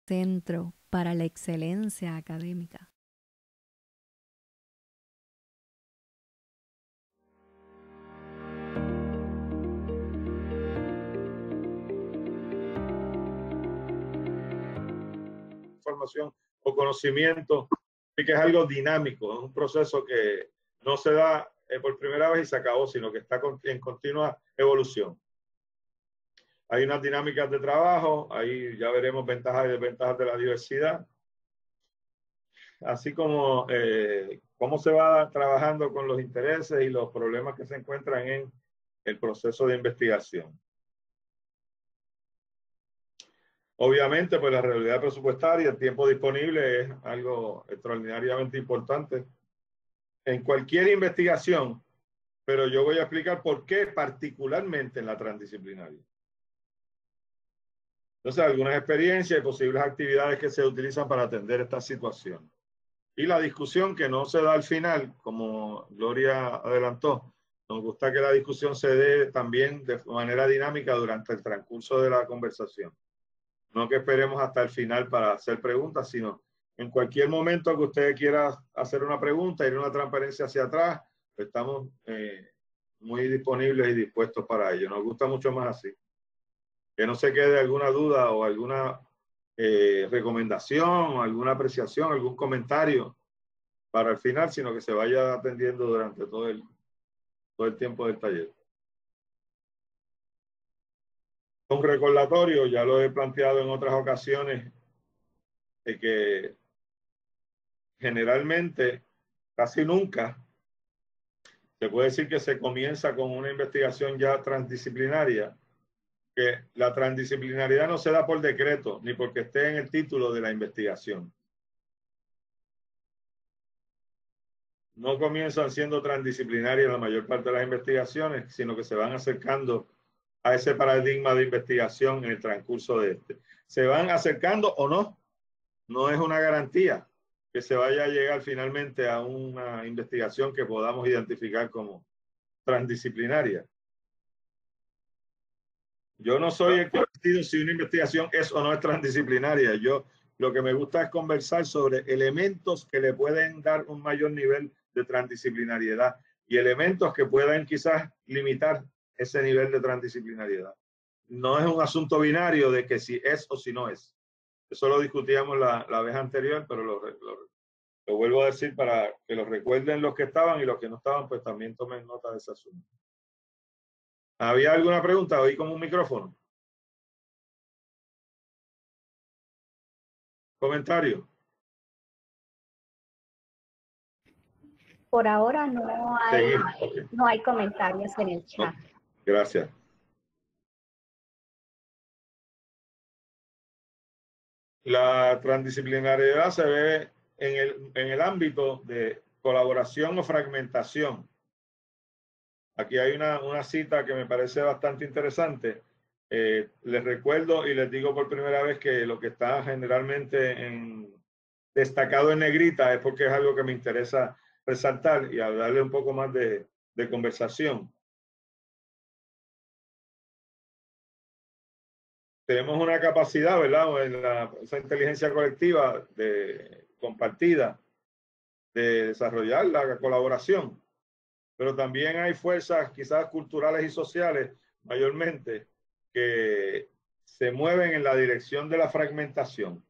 Centro para la Excelencia Académica. Información o conocimiento, y que es algo dinámico, es un proceso que no se da por primera vez y se acabó, sino que está en continua evolución. Hay unas dinámicas de trabajo, ahí ya veremos ventajas y desventajas de la diversidad, así como cómo se va trabajando con los intereses y los problemas que se encuentran en el proceso de investigación. Obviamente, pues la realidad presupuestaria, el tiempo disponible es algo extraordinariamente importante en cualquier investigación, pero yo voy a explicar por qué particularmente en la transdisciplinaria. Entonces, algunas experiencias y posibles actividades que se utilizan para atender esta situación. Y la discusión que no se da al final, como Gloria adelantó, nos gusta que la discusión se dé también de manera dinámica durante el transcurso de la conversación. No que esperemos hasta el final para hacer preguntas, sino en cualquier momento que usted quiera hacer una pregunta, ir a una transparencia hacia atrás, estamos muy disponibles y dispuestos para ello. Nos gusta mucho más así. Que no se quede alguna duda o alguna recomendación, o alguna apreciación, algún comentario para el final, sino que se vaya atendiendo durante todo el tiempo del taller. Un recordatorio, ya lo he planteado en otras ocasiones, de que generalmente, casi nunca, se puede decir que se comienza con una investigación ya transdisciplinaria, que la transdisciplinariedad no se da por decreto, ni porque esté en el título de la investigación. No comienzan siendo transdisciplinarias la mayor parte de las investigaciones, sino que se van acercando a ese paradigma de investigación en el transcurso de este. ¿Se van acercando o no? No es una garantía que se vaya a llegar finalmente a una investigación que podamos identificar como transdisciplinaria. Yo no soy el que decido si una investigación es o no es transdisciplinaria. Yo lo que me gusta es conversar sobre elementos que le pueden dar un mayor nivel de transdisciplinariedad y elementos que puedan quizás limitar ese nivel de transdisciplinariedad. No es un asunto binario de que si es o si no es. Eso lo discutíamos la vez anterior, pero lo vuelvo a decir para que lo recuerden los que estaban y los que no estaban, pues también tomen nota de ese asunto. ¿Había alguna pregunta? Oí como un micrófono. ¿Comentario? Por ahora no hay comentarios en el chat. No. Gracias. La transdisciplinariedad se ve en el ámbito de colaboración o fragmentación. Aquí hay una cita que me parece bastante interesante. Les recuerdo y les digo por primera vez que lo que está generalmente destacado en negrita es porque es algo que me interesa resaltar y darle un poco más de conversación. Tenemos una capacidad, ¿verdad? Esa inteligencia colectiva compartida de desarrollar la colaboración. Pero también hay fuerzas quizás culturales y sociales mayormente que se mueven en la dirección de la fragmentación.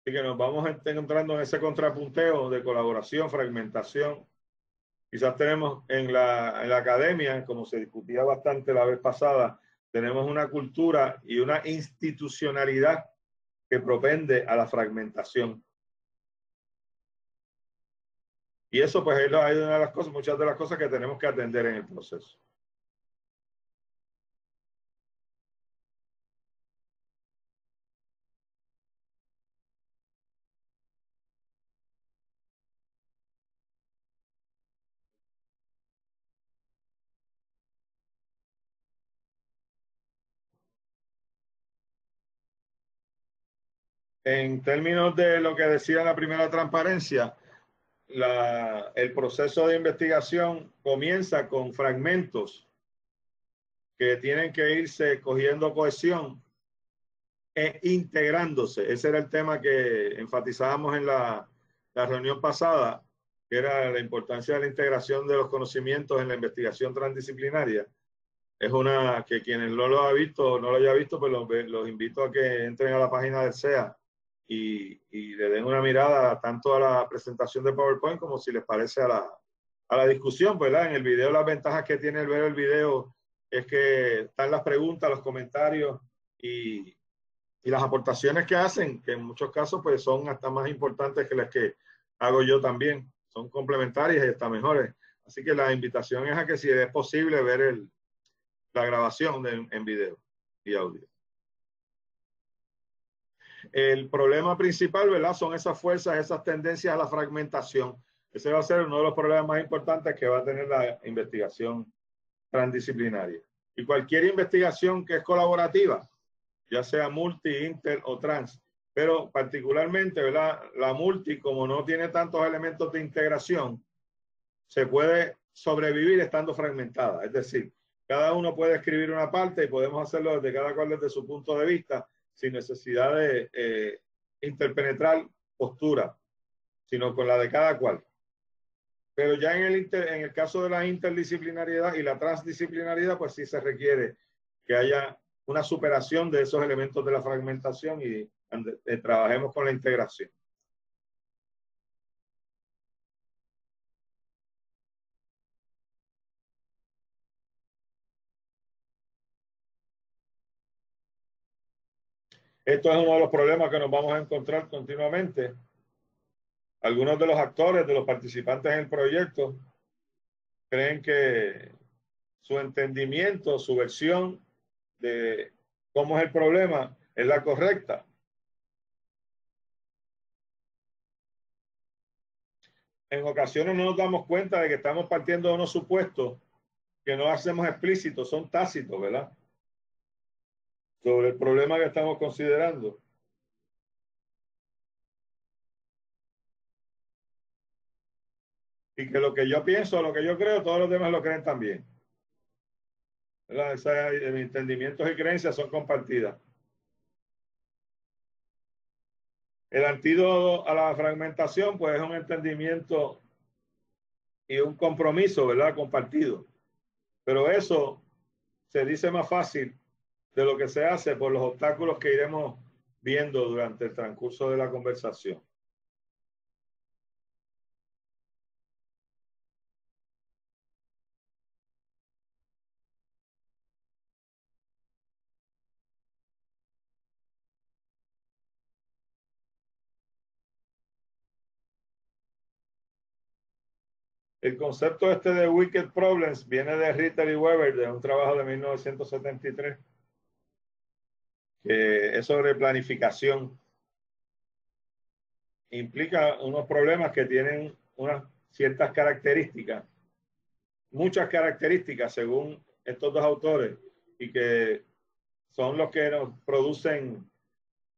Así que nos vamos encontrando en ese contrapunteo de colaboración, fragmentación. Quizás tenemos en la academia, como se discutía bastante la vez pasada, tenemos una cultura y una institucionalidad que propende a la fragmentación. Y eso pues es una de las cosas, muchas de las cosas que tenemos que atender en el proceso. En términos de lo que decía la primera transparencia, el proceso de investigación comienza con fragmentos que tienen que irse cogiendo cohesión e integrándose. Ese era el tema que enfatizábamos en la reunión pasada, que era la importancia de la integración de los conocimientos en la investigación transdisciplinaria. Es una que quienes no lo ha visto, no lo haya visto, pues los invito a que entren a la página del SEA y le den una mirada tanto a la presentación de PowerPoint como si les parece a la discusión, ¿verdad? En el video, las ventajas que tiene el ver el video es que están las preguntas, los comentarios y las aportaciones que hacen, que en muchos casos pues son hasta más importantes que las que hago yo también. Son complementarias y hasta mejores. Así que la invitación es a que si es posible ver la grabación en video y audio. El problema principal, ¿verdad? Son esas fuerzas, esas tendencias a la fragmentación. Ese va a ser uno de los problemas más importantes que va a tener la investigación transdisciplinaria. Y cualquier investigación que es colaborativa, ya sea multi, inter o trans, pero particularmente, ¿verdad? La multi, como no tiene tantos elementos de integración, se puede sobrevivir estando fragmentada. Es decir, cada uno puede escribir una parte y podemos hacerlo desde cada cual desde su punto de vista, sin necesidad de interpenetrar postura, sino con la de cada cual. Pero ya en el caso de la interdisciplinariedad y la transdisciplinariedad, pues sí se requiere que haya una superación de esos elementos de la fragmentación y trabajemos con la integración. Esto es uno de los problemas que nos vamos a encontrar continuamente. Algunos de los actores, de los participantes en el proyecto, creen que su entendimiento, su versión de cómo es el problema es la correcta. En ocasiones no nos damos cuenta de que estamos partiendo de unos supuestos que no hacemos explícitos, son tácitos, ¿verdad? Sobre el problema que estamos considerando. Y que lo que yo pienso, lo que yo creo, todos los demás lo creen también. ¿Verdad? Mis entendimientos y creencias son compartidas. El antídoto a la fragmentación, pues es un entendimiento y un compromiso, ¿verdad? Compartido. Pero eso se dice más fácil de lo que se hace por los obstáculos que iremos viendo durante el transcurso de la conversación. El concepto este de Wicked Problems viene de Ritter y Weber, de un trabajo de 1973, que es sobre planificación. Implica unos problemas que tienen unas ciertas características, muchas características según estos dos autores, y que son los que nos producen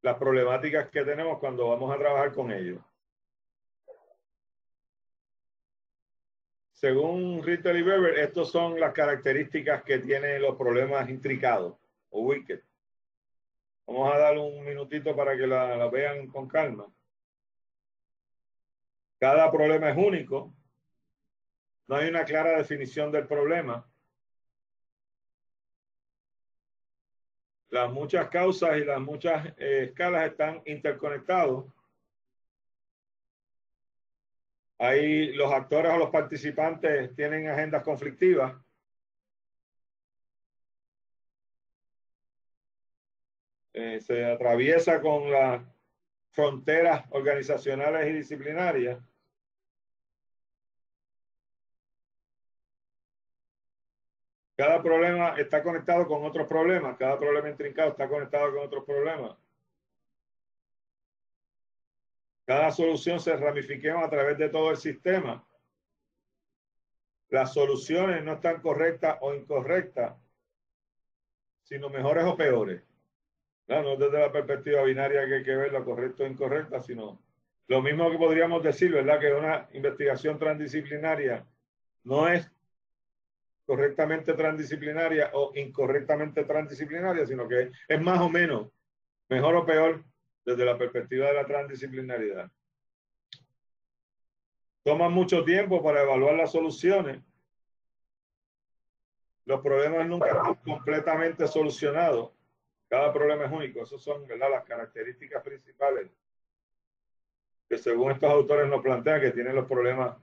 las problemáticas que tenemos cuando vamos a trabajar con ellos. Según Ritter y Weber, estas son las características que tienen los problemas intricados o wicked. Vamos a darle un minutito para que la vean con calma. Cada problema es único. No hay una clara definición del problema. Las muchas causas y las muchas escalas están interconectados. Ahí los actores o los participantes tienen agendas conflictivas. Se atraviesa con las fronteras organizacionales y disciplinarias. Cada problema está conectado con otros problemas. Cada problema intrincado está conectado con otros problemas. Cada solución se ramifica a través de todo el sistema. Las soluciones no están correctas o incorrectas, sino mejores o peores. No desde la perspectiva binaria que hay que ver la correcta o incorrecta, sino lo mismo que podríamos decir, ¿verdad? Que una investigación transdisciplinaria no es correctamente transdisciplinaria o incorrectamente transdisciplinaria, sino que es más o menos, mejor o peor desde la perspectiva de la transdisciplinariedad. Toma mucho tiempo para evaluar las soluciones. Los problemas nunca están completamente solucionados. Cada problema es único. Esas son, ¿verdad?, las características principales que según estos autores nos plantean que tienen los problemas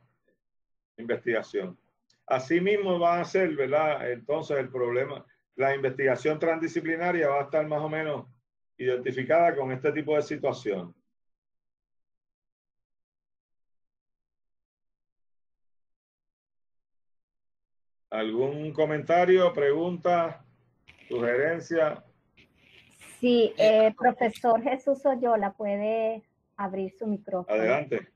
de investigación. Asimismo va a ser, ¿verdad?, entonces el problema, la investigación transdisciplinaria va a estar más o menos identificada con este tipo de situación. ¿Algún comentario, pregunta, sugerencia? Sí, profesor Jesús Oyola puede abrir su micrófono. Adelante.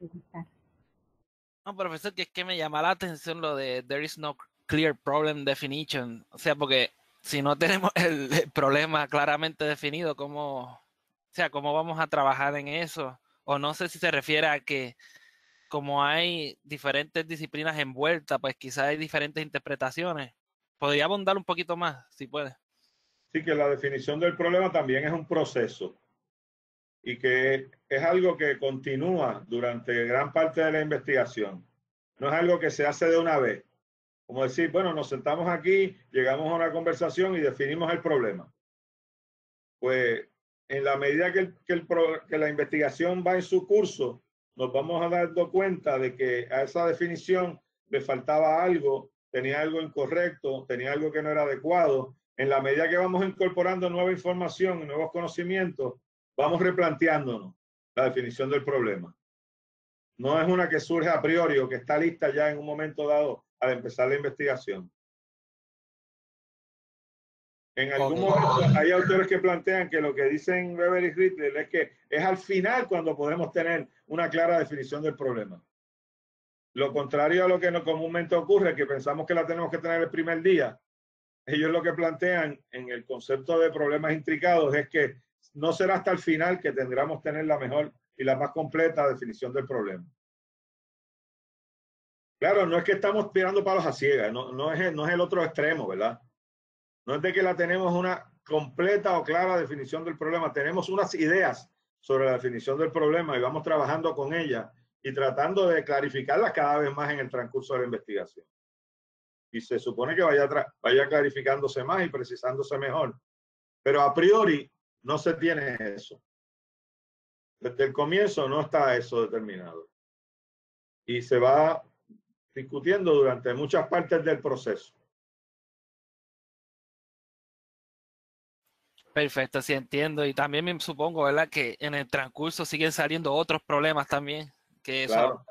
No, profesor, que es que me llama la atención lo de there is no clear problem definition. O sea, porque si no tenemos el problema claramente definido, ¿cómo vamos a trabajar en eso? O no sé si se refiere a que como hay diferentes disciplinas envueltas, pues quizás hay diferentes interpretaciones. ¿Podría abundar un poquito más, si puede? Sí, que la definición del problema también es un proceso y que es algo que continúa durante gran parte de la investigación. No es algo que se hace de una vez. Como decir, bueno, nos sentamos aquí, llegamos a una conversación y definimos el problema. Pues en la medida que la investigación va en su curso, nos vamos a dar cuenta de que a esa definición le faltaba algo, tenía algo incorrecto, tenía algo que no era adecuado. En la medida que vamos incorporando nueva información y nuevos conocimientos, vamos replanteándonos la definición del problema. No es una que surge a priori o que está lista ya en un momento dado al empezar la investigación. En algún momento hay autores que plantean que lo que dicen Weber y Rittel es que es al final cuando podemos tener una clara definición del problema. Lo contrario a lo que comúnmente ocurre, que pensamos que la tenemos que tener el primer día. Ellos lo que plantean en el concepto de problemas intricados es que no será hasta el final que tendremos que tener la mejor y la más completa definición del problema. Claro, no es que estamos tirando palos a ciegas, no es el otro extremo, ¿verdad? No es de que la tenemos una completa o clara definición del problema, tenemos unas ideas sobre la definición del problema y vamos trabajando con ellas y tratando de clarificarlas cada vez más en el transcurso de la investigación. Y se supone que vaya clarificándose más y precisándose mejor. Pero a priori no se tiene eso. Desde el comienzo no está eso determinado. Y se va discutiendo durante muchas partes del proceso. Perfecto, sí entiendo. Y también me supongo, ¿verdad?, que en el transcurso siguen saliendo otros problemas también, que eso Claro.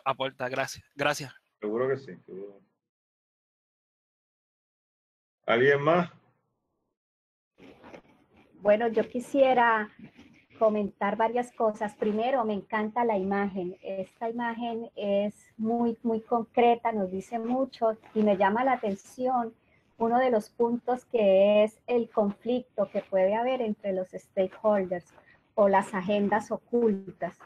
aporta. Gracias. Seguro que sí. Seguro. ¿Alguien más? Bueno, yo quisiera comentar varias cosas. Primero, me encanta la imagen. Esta imagen es muy, muy concreta, nos dice mucho y me llama la atención uno de los puntos que es el conflicto que puede haber entre los stakeholders o las agendas ocultas.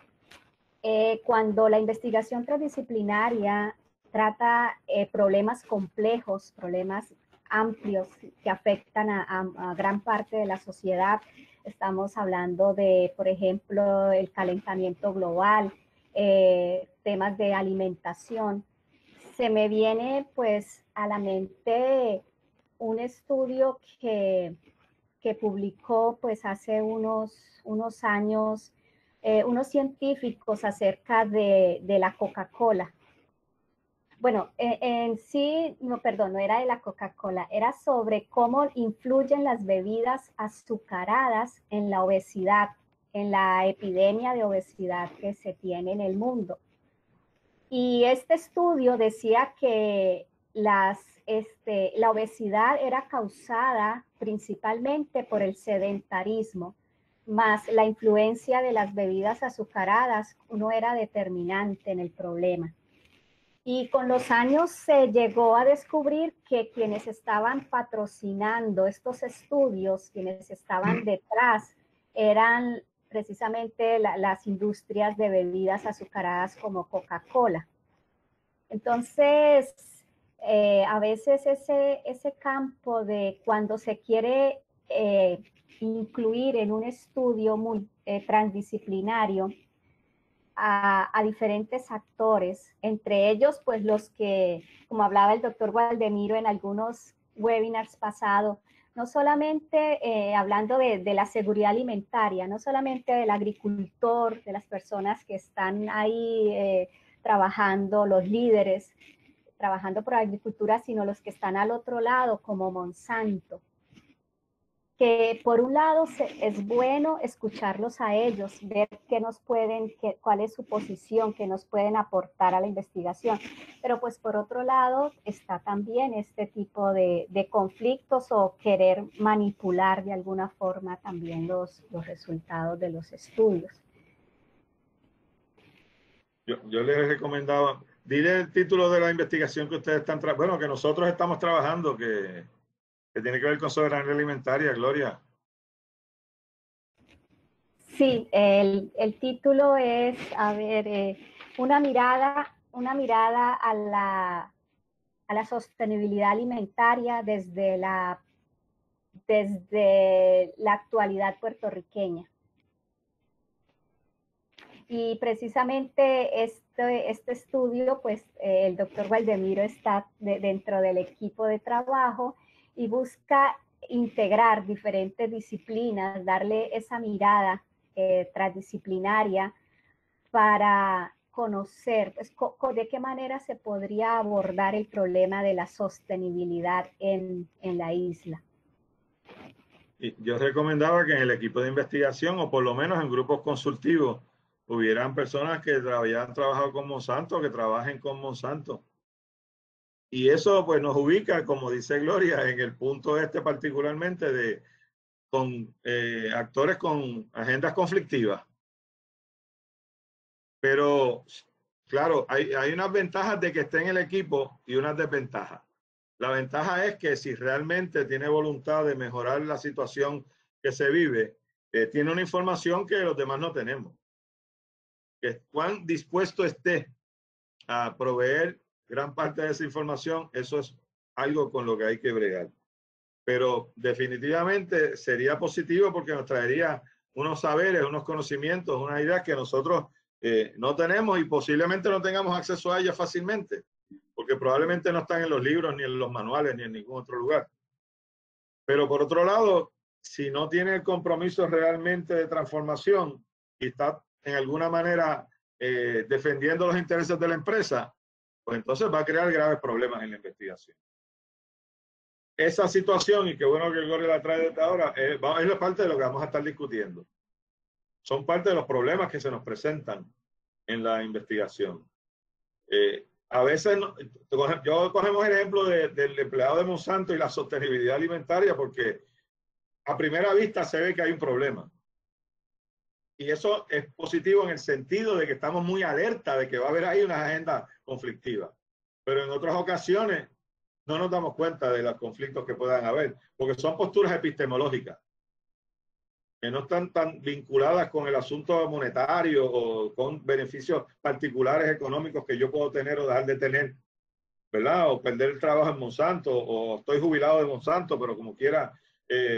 Cuando la investigación transdisciplinaria trata problemas complejos, problemas amplios que afectan a gran parte de la sociedad, estamos hablando de, por ejemplo, el calentamiento global, temas de alimentación. Se me viene pues a la mente un estudio que publicó pues hace unos años unos científicos acerca de la Coca-Cola. Bueno, en sí, no era de la Coca-Cola, era sobre cómo influyen las bebidas azucaradas en la obesidad, en la epidemia de obesidad que se tiene en el mundo. Y este estudio decía que la obesidad era causada principalmente por el sedentarismo, más la influencia de las bebidas azucaradas no era determinante en el problema. Y con los años se llegó a descubrir que quienes estaban patrocinando estos estudios, quienes estaban detrás, eran precisamente las industrias de bebidas azucaradas como Coca-Cola. Entonces, a veces ese campo de cuando se quiere incluir en un estudio transdisciplinario a diferentes actores, entre ellos pues los que, como hablaba el doctor Waldemiro en algunos webinars pasados, no solamente hablando de la seguridad alimentaria, no solamente del agricultor, de las personas que están ahí trabajando, los líderes, trabajando por la agricultura, sino los que están al otro lado, como Monsanto. Que por un lado es bueno escucharlos a ellos, ver qué nos pueden, cuál es su posición, qué nos pueden aportar a la investigación. Pero pues por otro lado está también este tipo de conflictos o querer manipular de alguna forma también los resultados de los estudios. Yo les recomendaba, dile el título de la investigación que ustedes están bueno, que nosotros estamos trabajando, que tiene que ver con soberanía alimentaria, Gloria. Sí, el título es, a ver, una mirada a la sostenibilidad alimentaria desde la actualidad puertorriqueña. Y precisamente este estudio, pues el doctor Waldemiro está dentro del equipo de trabajo y busca integrar diferentes disciplinas, darle esa mirada transdisciplinaria para conocer pues, de qué manera se podría abordar el problema de la sostenibilidad en la isla. Y yo recomendaba que en el equipo de investigación, o por lo menos en grupos consultivos, hubieran personas que hayan trabajado con Monsanto, que trabajen con Monsanto. Y eso pues nos ubica, como dice Gloria, en el punto particularmente con actores con agendas conflictivas. Pero, claro, hay unas ventajas de que esté en el equipo y unas desventajas. La ventaja es que si realmente tiene voluntad de mejorar la situación que se vive, tiene una información que los demás no tenemos. Que cuán dispuesto esté a proveer gran parte de esa información, eso es algo con lo que hay que bregar. Pero definitivamente sería positivo porque nos traería unos saberes, unos conocimientos, unas ideas que nosotros no tenemos y posiblemente no tengamos acceso a ellas fácilmente, porque probablemente no están en los libros, ni en los manuales, ni en ningún otro lugar. Pero por otro lado, si no tiene el compromiso realmente de transformación y está en alguna manera defendiendo los intereses de la empresa, pues entonces va a crear graves problemas en la investigación. Esa situación, y qué bueno que Gloria la trae desde ahora, es parte de lo que vamos a estar discutiendo. Son parte de los problemas que se nos presentan en la investigación. A veces, cogemos el ejemplo del empleado de Monsanto y la sostenibilidad alimentaria porque a primera vista se ve que hay un problema. Y eso es positivo en el sentido de que estamos muy alerta de que va a haber ahí una agenda conflictiva. Pero en otras ocasiones no nos damos cuenta de los conflictos que puedan haber, porque son posturas epistemológicas, que no están tan vinculadas con el asunto monetario o con beneficios particulares económicos que yo puedo tener o dejar de tener, ¿verdad? O perder el trabajo en Monsanto, o estoy jubilado de Monsanto, pero como quiera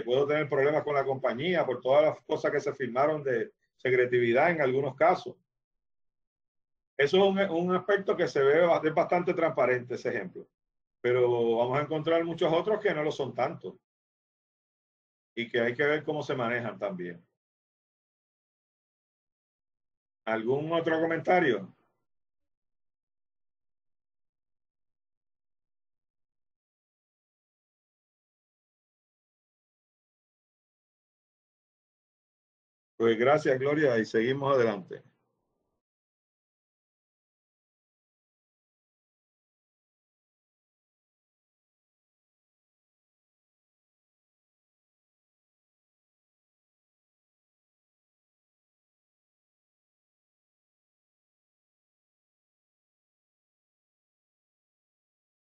puedo tener problemas con la compañía por todas las cosas que se firmaron de secretividad en algunos casos. Eso es un aspecto que se ve es bastante transparente, ese ejemplo. Pero vamos a encontrar muchos otros que no lo son tanto y que hay que ver cómo se manejan también. ¿Algún otro comentario? Pues gracias, Gloria, y seguimos adelante.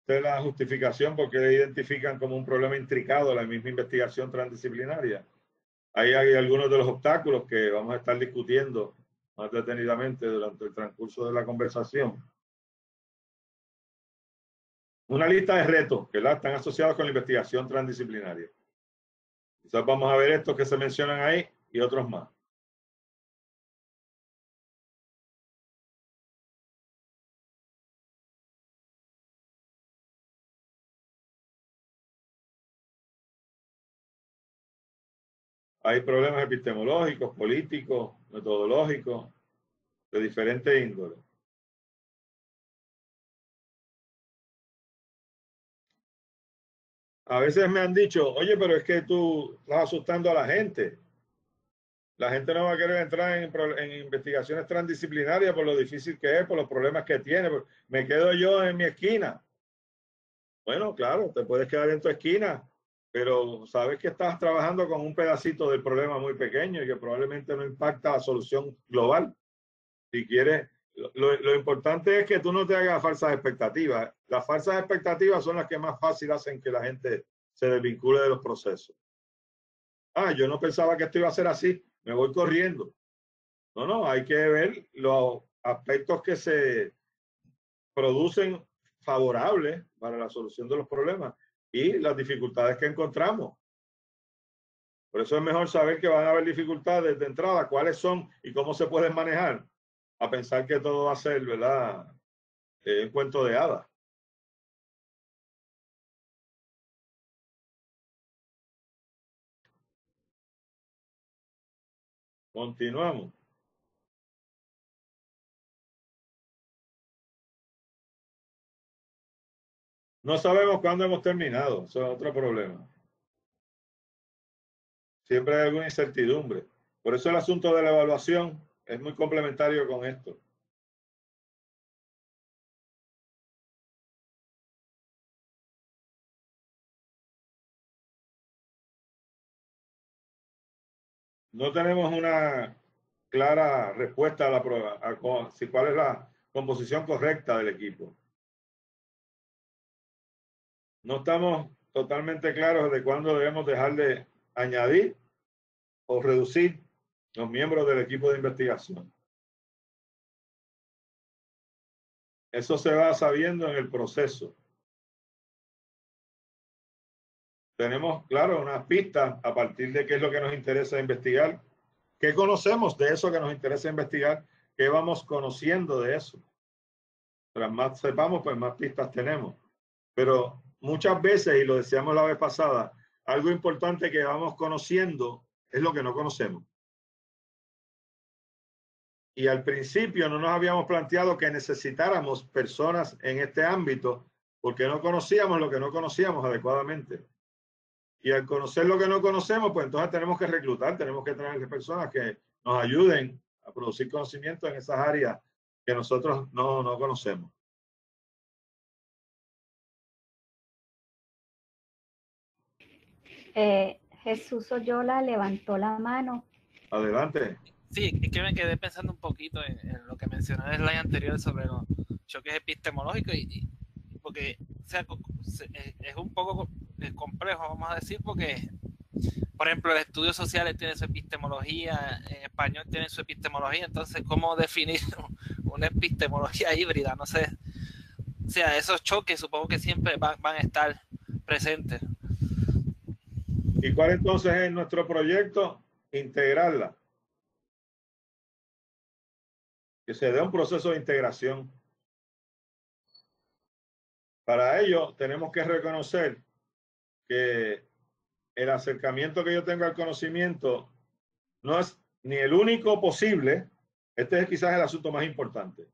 Esta es la justificación porque identifican como un problema intricado la misma investigación transdisciplinaria. Ahí hay algunos de los obstáculos que vamos a estar discutiendo más detenidamente durante el transcurso de la conversación. Una lista de retos que están asociados con la investigación transdisciplinaria. Quizás vamos a ver estos que se mencionan ahí y otros más. Hay problemas epistemológicos, políticos, metodológicos, de diferentes índoles. A veces me han dicho, oye, pero es que tú estás asustando a la gente. La gente no va a querer entrar en investigaciones transdisciplinarias por lo difícil que es, por los problemas que tiene. Me quedo yo en mi esquina. Bueno, claro, te puedes quedar en tu esquina, pero sabes que estás trabajando con un pedacito del problema muy pequeño y que probablemente no impacta la solución global. Si quieres, lo importante es que tú no te hagas falsas expectativas. Las falsas expectativas son las que más fácil hacen que la gente se desvincule de los procesos. Ah, yo no pensaba que esto iba a ser así, me voy corriendo. No, no, hay que ver los aspectos que se producen favorables para la solución de los problemas y las dificultades que encontramos. Por eso es mejor saber que van a haber dificultades de entrada, cuáles son y cómo se pueden manejar, a pensar que todo va a ser, ¿verdad? Un cuento de hadas. Continuamos. No sabemos cuándo hemos terminado, eso es otro problema. Siempre hay alguna incertidumbre. Por eso el asunto de la evaluación es muy complementario con esto. No tenemos una clara respuesta a la prueba, si cuál es la composición correcta del equipo. No estamos totalmente claros de cuándo debemos dejar de añadir o reducir los miembros del equipo de investigación. Eso se va sabiendo en el proceso. Tenemos, claro, unas pistas a partir de qué es lo que nos interesa investigar, qué conocemos de eso que nos interesa investigar, qué vamos conociendo de eso. Tras más sepamos, pues más pistas tenemos. Pero muchas veces, y lo decíamos la vez pasada, algo importante que vamos conociendo es lo que no conocemos. Y al principio no nos habíamos planteado que necesitáramos personas en este ámbito porque no conocíamos lo que no conocíamos adecuadamente. Y al conocer lo que no conocemos, pues entonces tenemos que reclutar, tenemos que traer personas que nos ayuden a producir conocimiento en esas áreas que nosotros no conocemos. Jesús Oyola levantó la mano. Adelante. Sí, es que me quedé pensando un poquito en lo que mencioné en el slide anterior sobre los choques epistemológicos porque o sea, es un poco complejo, vamos a decir, porque por ejemplo, el estudios sociales tiene su epistemología, en español tiene su epistemología, entonces, ¿cómo definir una epistemología híbrida? No sé. O sea, esos choques supongo que siempre van a estar presentes. ¿Y cuál entonces es nuestro proyecto? Integrarla. Que se dé un proceso de integración. Para ello, tenemos que reconocer que el acercamiento que yo tengo al conocimiento no es ni el único posible. Este es quizás el asunto más importante.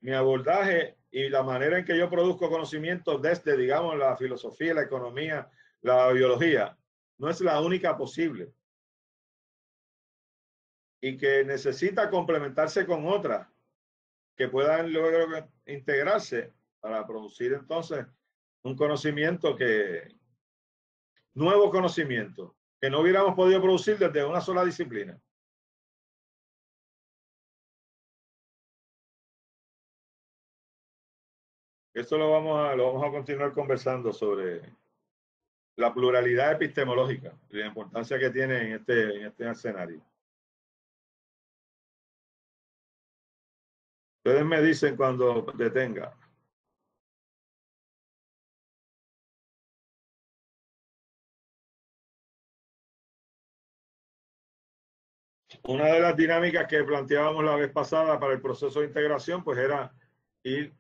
Mi abordaje y la manera en que yo produzco conocimiento desde, digamos, la filosofía, la economía, la biología, no es la única posible. Y que necesita complementarse con otras que puedan luego integrarse para producir entonces un conocimiento nuevo conocimiento, que no hubiéramos podido producir desde una sola disciplina. Esto lo vamos a continuar conversando sobre la pluralidad epistemológica y la importancia que tiene en este escenario. Ustedes me dicen cuando detenga. Una de las dinámicas que planteábamos la vez pasada para el proceso de integración, pues era ir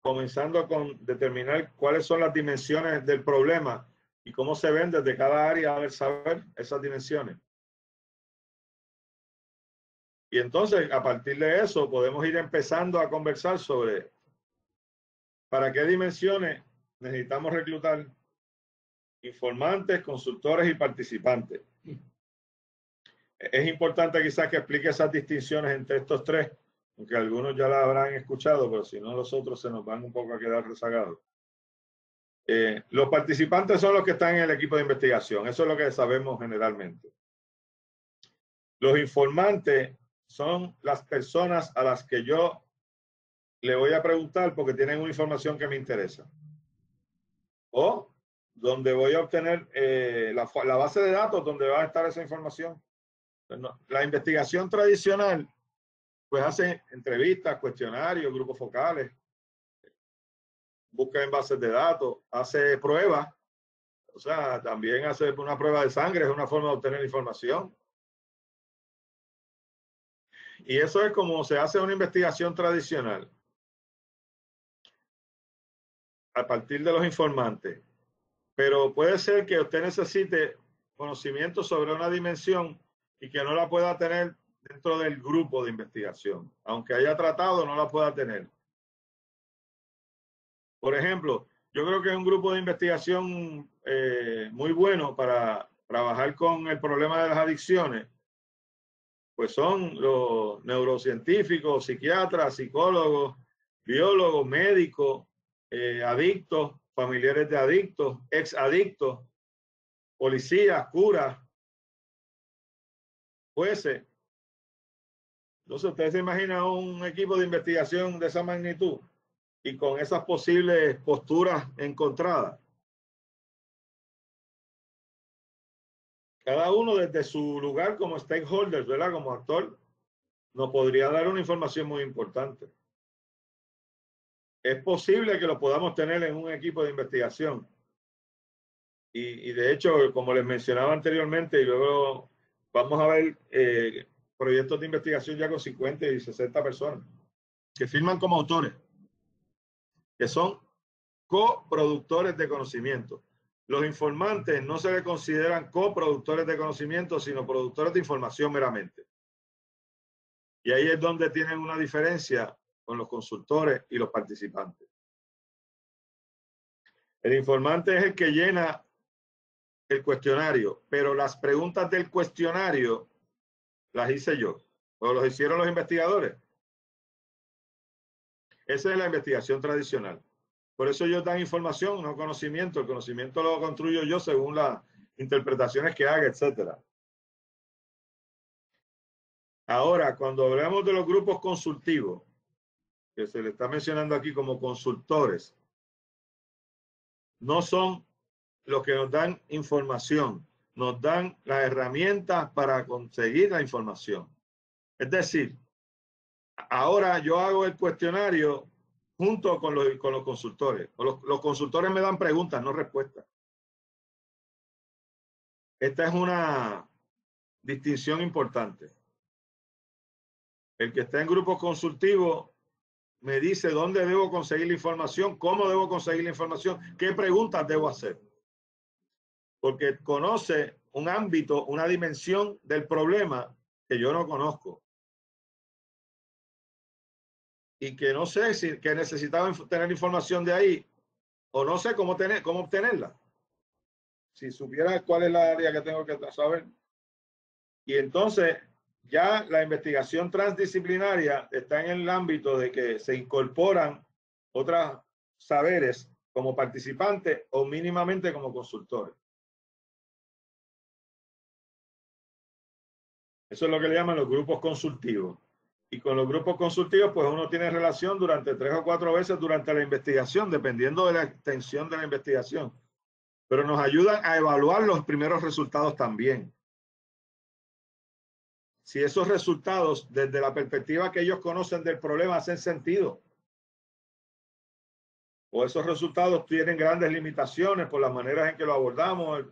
comenzando con determinar cuáles son las dimensiones del problema y cómo se ven desde cada área al saber esas dimensiones. Y entonces, a partir de eso, podemos ir empezando a conversar sobre para qué dimensiones necesitamos reclutar informantes, consultores y participantes. Es importante quizás que explique esas distinciones entre estos tres, aunque algunos ya la habrán escuchado, pero si no, los otros se nos van un poco a quedar rezagados. Los participantes son los que están en el equipo de investigación, eso es lo que sabemos generalmente. Los informantes son las personas a las que yo le voy a preguntar porque tienen una información que me interesa. O donde voy a obtener la base de datos donde va a estar esa información. La investigación tradicional, pues hace entrevistas, cuestionarios, grupos focales, busca en bases de datos, hace pruebas, o sea, también hace una prueba de sangre, es una forma de obtener información. Y eso es como se hace una investigación tradicional a partir de los informantes. Pero puede ser que usted necesite conocimiento sobre una dimensión y que no la pueda tener dentro del grupo de investigación. Aunque haya tratado, no la pueda tener. Por ejemplo, yo creo que es un grupo de investigación muy bueno para trabajar con el problema de las adicciones, pues son los neurocientíficos, psiquiatras, psicólogos, biólogos, médicos, adictos, familiares de adictos, exadictos, policías, curas, jueces. Entonces, ¿ustedes se imaginan un equipo de investigación de esa magnitud y con esas posibles posturas encontradas? Cada uno desde su lugar como stakeholder, ¿verdad? Como actor, nos podría dar una información muy importante. Es posible que lo podamos tener en un equipo de investigación. Y de hecho, como les mencionaba anteriormente, y luego vamos a ver proyectos de investigación ya con 50 y 60 personas que firman como autores, que son coproductores de conocimiento. Los informantes no se les consideran coproductores de conocimiento, sino productores de información meramente. Y ahí es donde tienen una diferencia con los consultores y los participantes. El informante es el que llena el cuestionario, pero las preguntas del cuestionario las hice yo, o los hicieron los investigadores. Esa es la investigación tradicional. Por eso ellos dan información, no conocimiento. El conocimiento lo construyo yo según las interpretaciones que haga, etc. Ahora, cuando hablamos de los grupos consultivos, que se le está mencionando aquí como consultores, no son los que nos dan información, nos dan las herramientas para conseguir la información. Es decir, ahora yo hago el cuestionario junto con los consultores. Los consultores me dan preguntas, no respuestas. Esta es una distinción importante. El que está en grupos consultivos me dice dónde debo conseguir la información, cómo debo conseguir la información, qué preguntas debo hacer. Porque conoce un ámbito, una dimensión del problema que yo no conozco. Y que no sé si que necesitaba tener información de ahí o no sé cómo obtenerla. Si supiera cuál es la área que tengo que saber. Y entonces ya la investigación transdisciplinaria está en el ámbito de que se incorporan otros saberes como participantes o mínimamente como consultores. Eso es lo que le llaman los grupos consultivos. Y con los grupos consultivos, pues uno tiene relación durante 3 o 4 veces durante la investigación, dependiendo de la extensión de la investigación. Pero nos ayudan a evaluar los primeros resultados también. Si esos resultados, desde la perspectiva que ellos conocen del problema, hacen sentido. O esos resultados tienen grandes limitaciones por las maneras en que lo abordamos,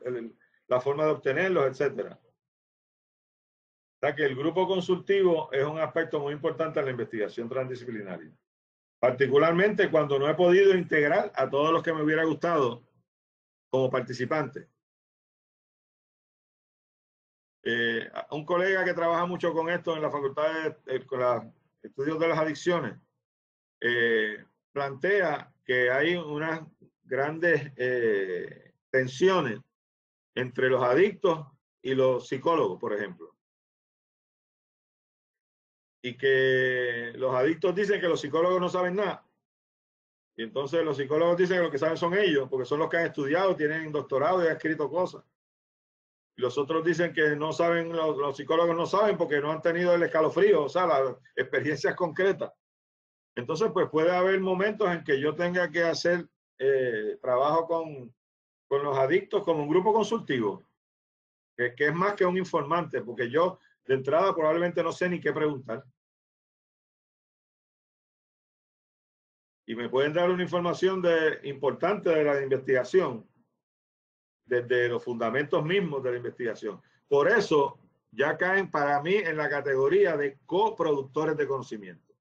la forma de obtenerlos, etcétera. O sea que el grupo consultivo es un aspecto muy importante en la investigación transdisciplinaria. Particularmente cuando no he podido integrar a todos los que me hubiera gustado como participantes. Un colega que trabaja mucho con esto en la Facultad con los estudios de las adicciones, plantea que hay unas grandes tensiones entre los adictos y los psicólogos, por ejemplo. Y que los adictos dicen que los psicólogos no saben nada. Y entonces los psicólogos dicen que lo que saben son ellos, porque son los que han estudiado, tienen doctorado y han escrito cosas. Y los otros dicen que no saben, los psicólogos no saben porque no han tenido el escalofrío, o sea, las experiencias concretas. Entonces, pues puede haber momentos en que yo tenga que hacer trabajo con los adictos como un grupo consultivo, que es más que un informante, porque yo de entrada probablemente no sé ni qué preguntar. Y me pueden dar una información importante de la investigación, desde los fundamentos mismos de la investigación. Por eso ya caen para mí en la categoría de coproductores de conocimiento.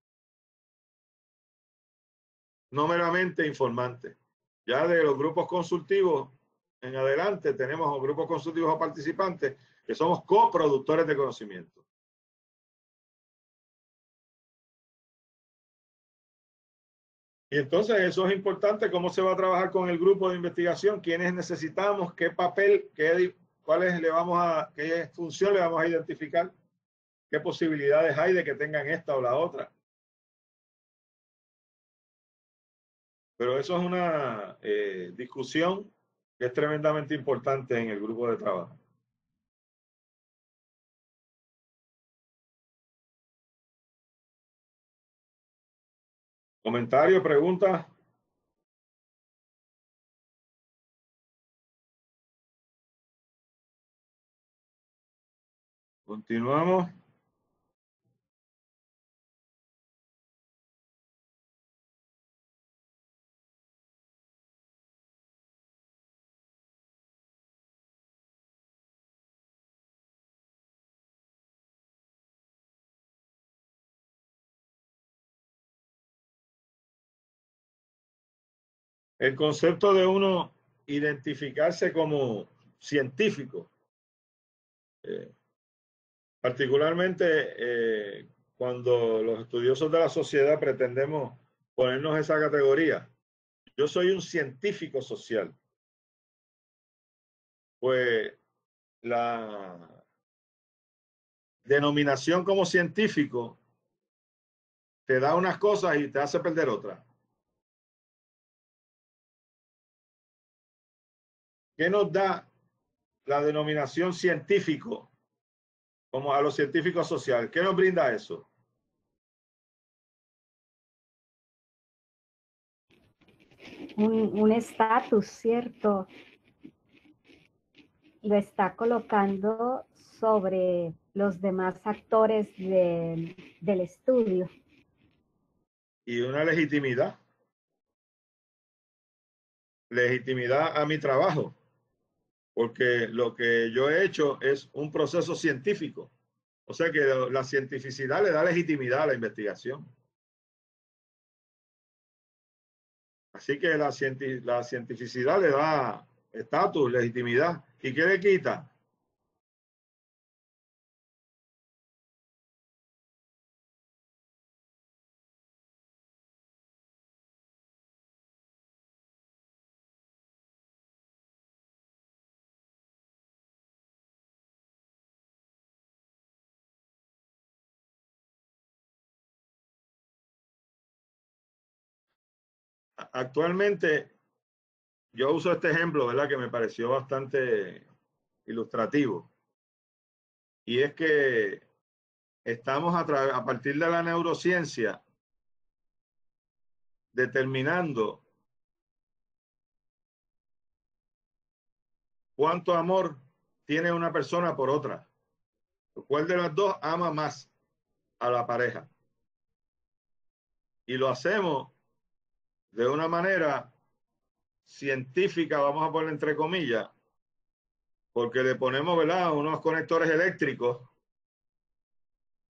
No meramente informantes. Ya de los grupos consultivos en adelante tenemos grupos consultivos o participantes que somos coproductores de conocimiento. Y entonces eso es importante, cómo se va a trabajar con el grupo de investigación, quiénes necesitamos, qué papel, qué función le vamos a identificar, qué posibilidades hay de que tengan esta o la otra. Pero eso es una discusión que es tremendamente importante en el grupo de trabajo. ¿Comentarios, preguntas? Continuamos. El concepto de uno identificarse como científico, particularmente cuando los estudiosos de la sociedad pretendemos ponernos esa categoría. Yo soy un científico social. Pues la denominación como científico te da unas cosas y te hace perder otras. ¿Qué nos da la denominación científico como a los científicos sociales? ¿Qué nos brinda eso? Un estatus, ¿cierto? Lo está colocando sobre los demás actores del estudio. Y una legitimidad. Legitimidad a mi trabajo. Porque lo que yo he hecho es un proceso científico. O sea que la cientificidad le da legitimidad a la investigación. Así que la cientificidad le da estatus, legitimidad. ¿Y qué le quita? Actualmente, yo uso este ejemplo, ¿verdad? Que me pareció bastante ilustrativo. Y es que estamos a partir de la neurociencia determinando cuánto amor tiene una persona por otra. ¿Cuál de las dos ama más a la pareja? Y lo hacemos de una manera científica, vamos a poner entre comillas, porque le ponemos, ¿verdad?, unos conectores eléctricos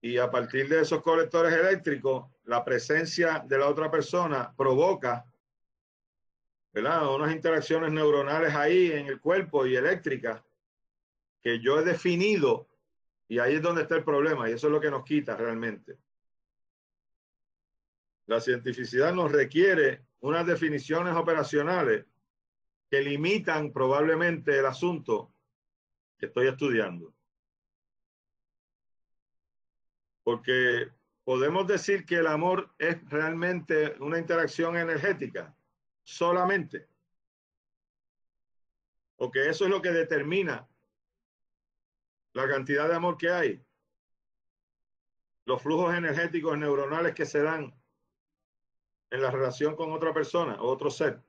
Y a partir de esos colectores eléctricos, la presencia de la otra persona provoca, ¿verdad?, unas interacciones neuronales ahí en el cuerpo y eléctricas que yo he definido, y ahí es donde está el problema, y eso es lo que nos quita realmente. La cientificidad nos requiere unas definiciones operacionales que limitan probablemente el asunto que estoy estudiando. Porque podemos decir que el amor es realmente una interacción energética, solamente. O que eso es lo que determina la cantidad de amor que hay. Los flujos energéticos neuronales que se dan en la relación con otra persona o otro ser.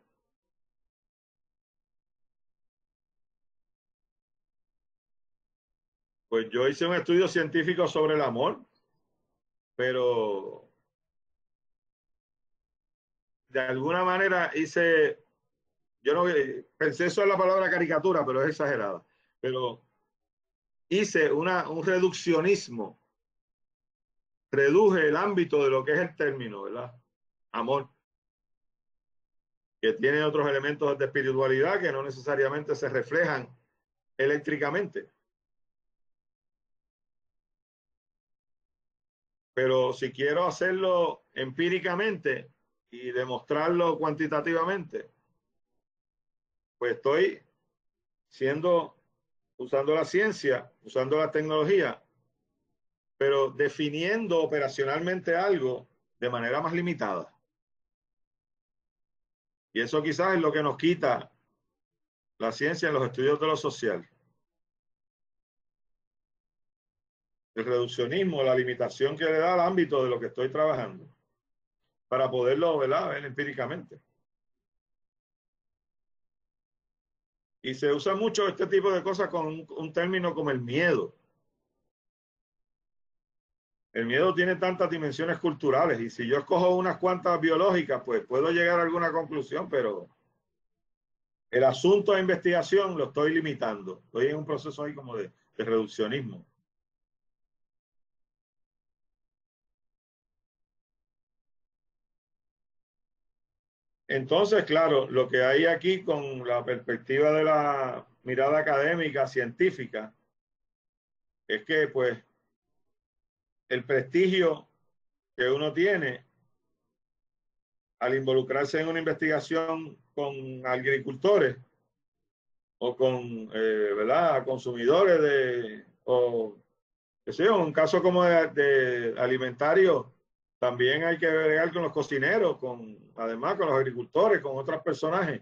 Pues yo hice un estudio científico sobre el amor, pero de alguna manera yo no pensé, eso es la palabra caricatura, pero es exagerada, pero hice un reduccionismo, reduje el ámbito de lo que es el término, ¿verdad? Amor, que tiene otros elementos de espiritualidad que no necesariamente se reflejan eléctricamente. Pero si quiero hacerlo empíricamente y demostrarlo cuantitativamente, pues estoy usando la ciencia, usando la tecnología, pero definiendo operacionalmente algo de manera más limitada. Y eso quizás es lo que nos quita la ciencia en los estudios de lo social. El reduccionismo, la limitación que le da al ámbito de lo que estoy trabajando, para poderlo, ¿verdad?, ver empíricamente. Y se usa mucho este tipo de cosas con un término como el miedo. El miedo tiene tantas dimensiones culturales y si yo escojo unas cuantas biológicas, pues puedo llegar a alguna conclusión, pero el asunto de investigación lo estoy limitando. Estoy en un proceso ahí como de reduccionismo. Entonces, claro, lo que hay aquí con la perspectiva de la mirada académica, científica, es que pues el prestigio que uno tiene al involucrarse en una investigación con agricultores o con, ¿verdad?, consumidores o qué sé yo, un caso como de alimentario, también hay que bregar con los cocineros, además con los agricultores, con otros personajes,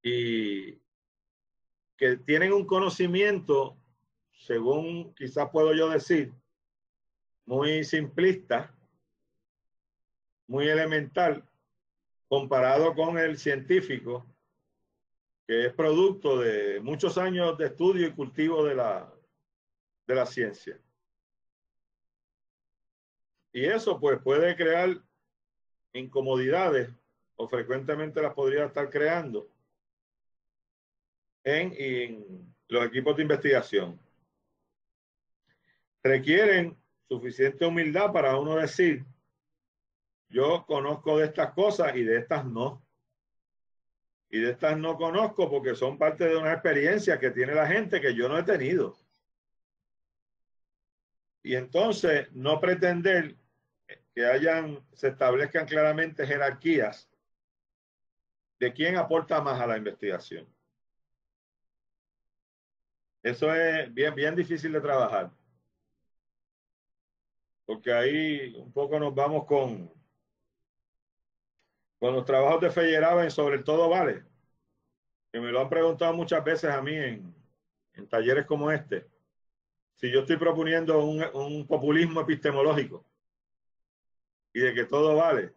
y que tienen un conocimiento, según quizás puedo yo decir, muy simplista, muy elemental, comparado con el científico, que es producto de muchos años de estudio y cultivo de la ciencia. Y eso pues puede crear incomodidades, o frecuentemente las podría estar creando en los equipos de investigación. Requieren suficiente humildad para uno decir, yo conozco de estas cosas y de estas no. Y de estas no conozco porque son parte de una experiencia que tiene la gente que yo no he tenido. Y entonces no pretender que se establezcan claramente jerarquías de quién aporta más a la investigación. Eso es bien difícil de trabajar. Porque ahí un poco nos vamos con los trabajos de Feyerabend sobre el todo vale, que me lo han preguntado muchas veces a mí en talleres como este, si yo estoy proponiendo un populismo epistemológico y de que todo vale.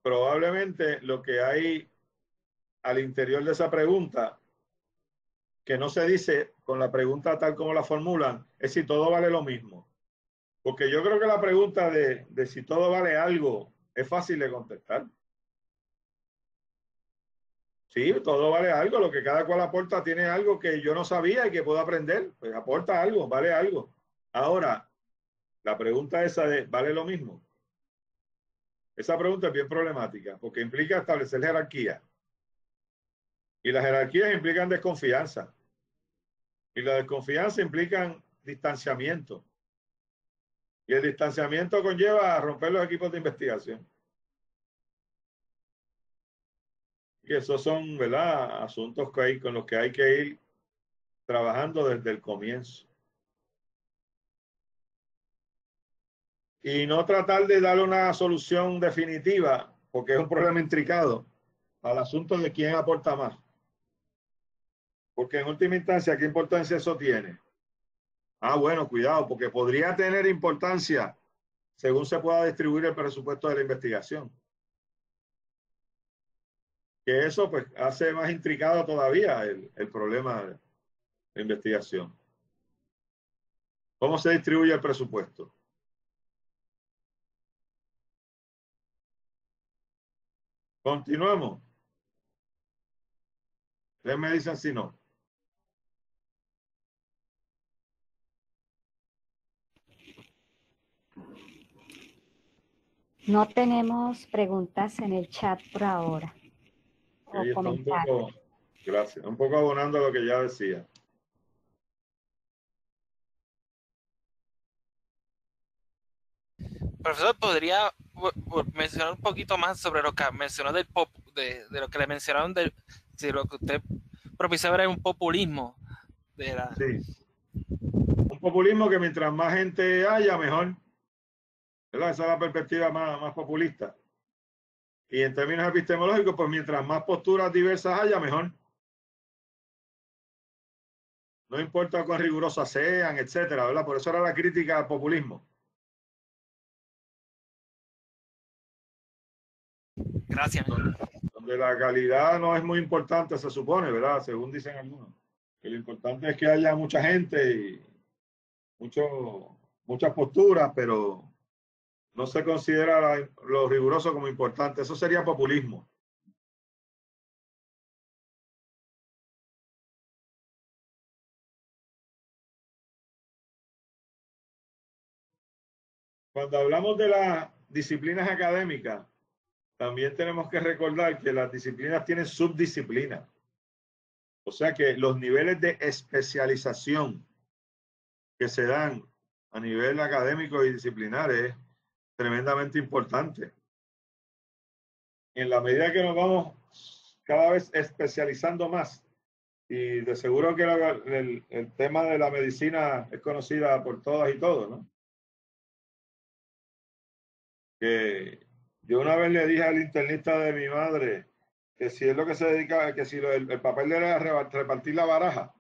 Probablemente lo que hay al interior de esa pregunta, que no se dice con la pregunta tal como la formulan, es si todo vale lo mismo. Porque yo creo que la pregunta de si todo vale algo es fácil de contestar. Sí, todo vale algo, lo que cada cual aporta tiene algo que yo no sabía y que puedo aprender, pues aporta algo, vale algo. Ahora, la pregunta esa de, ¿vale lo mismo? Esa pregunta es bien problemática porque implica establecer jerarquía. Y las jerarquías implican desconfianza. Y la desconfianza implican distanciamiento. Y el distanciamiento conlleva a romper los equipos de investigación. Y esos son, ¿verdad?, asuntos con los que hay que ir trabajando desde el comienzo. Y no tratar de darle una solución definitiva, porque es un problema intricado, al asunto de quién aporta más. Porque en última instancia, ¿qué importancia eso tiene? Ah, bueno, cuidado, porque podría tener importancia según se pueda distribuir el presupuesto de la investigación. Que eso pues hace más intricado todavía el problema de la investigación. ¿Cómo se distribuye el presupuesto? Continuamos. Ustedes me dicen si no. No tenemos preguntas en el chat por ahora. Ahí está un poco, gracias, un poco abonando a lo que ya decía. Profesor, ¿podría mencionar un poquito más sobre lo que mencionó de lo que le mencionaron de lo que usted propició era un populismo? Sí. Un populismo que mientras más gente haya, mejor. ¿Verdad? Esa es la perspectiva más populista. Y en términos epistemológicos, pues mientras más posturas diversas haya, mejor. No importa cuán rigurosas sean, etcétera, ¿verdad? Por eso era la crítica al populismo. Gracias. Donde la calidad no es muy importante, se supone, ¿verdad? Según dicen algunos. Que lo importante es que haya mucha gente y muchas posturas, pero no se considera lo riguroso como importante. Eso sería populismo. Cuando hablamos de las disciplinas académicas, también tenemos que recordar que las disciplinas tienen subdisciplinas. O sea que los niveles de especialización que se dan a nivel académico y disciplinar es tremendamente importante. En la medida que nos vamos cada vez especializando más, y de seguro que el tema de la medicina es conocida por todas y todos, ¿no? Que yo una vez le dije al internista de mi madre que si es lo que se dedica, que si el papel de él era repartir la baraja,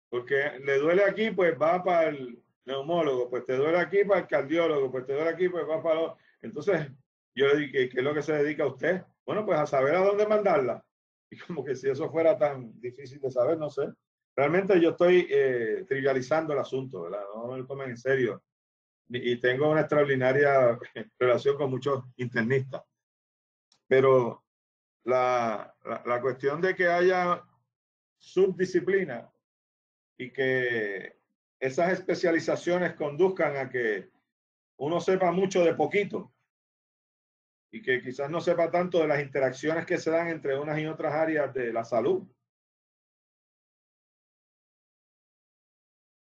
porque le duele aquí, pues va para el neumólogo, pues te duele aquí para el cardiólogo, pues te duele aquí, pues va para los... Entonces yo le dije, ¿qué es lo que se dedica a usted? Bueno, pues a saber a dónde mandarla. Y como que si eso fuera tan difícil de saber, no sé. Realmente yo estoy trivializando el asunto, ¿verdad? No me lo tomen en serio. Y tengo una extraordinaria relación con muchos internistas. Pero la cuestión de que haya subdisciplina y que esas especializaciones conduzcan a que uno sepa mucho de poquito y que quizás no sepa tanto de las interacciones que se dan entre unas y otras áreas de la salud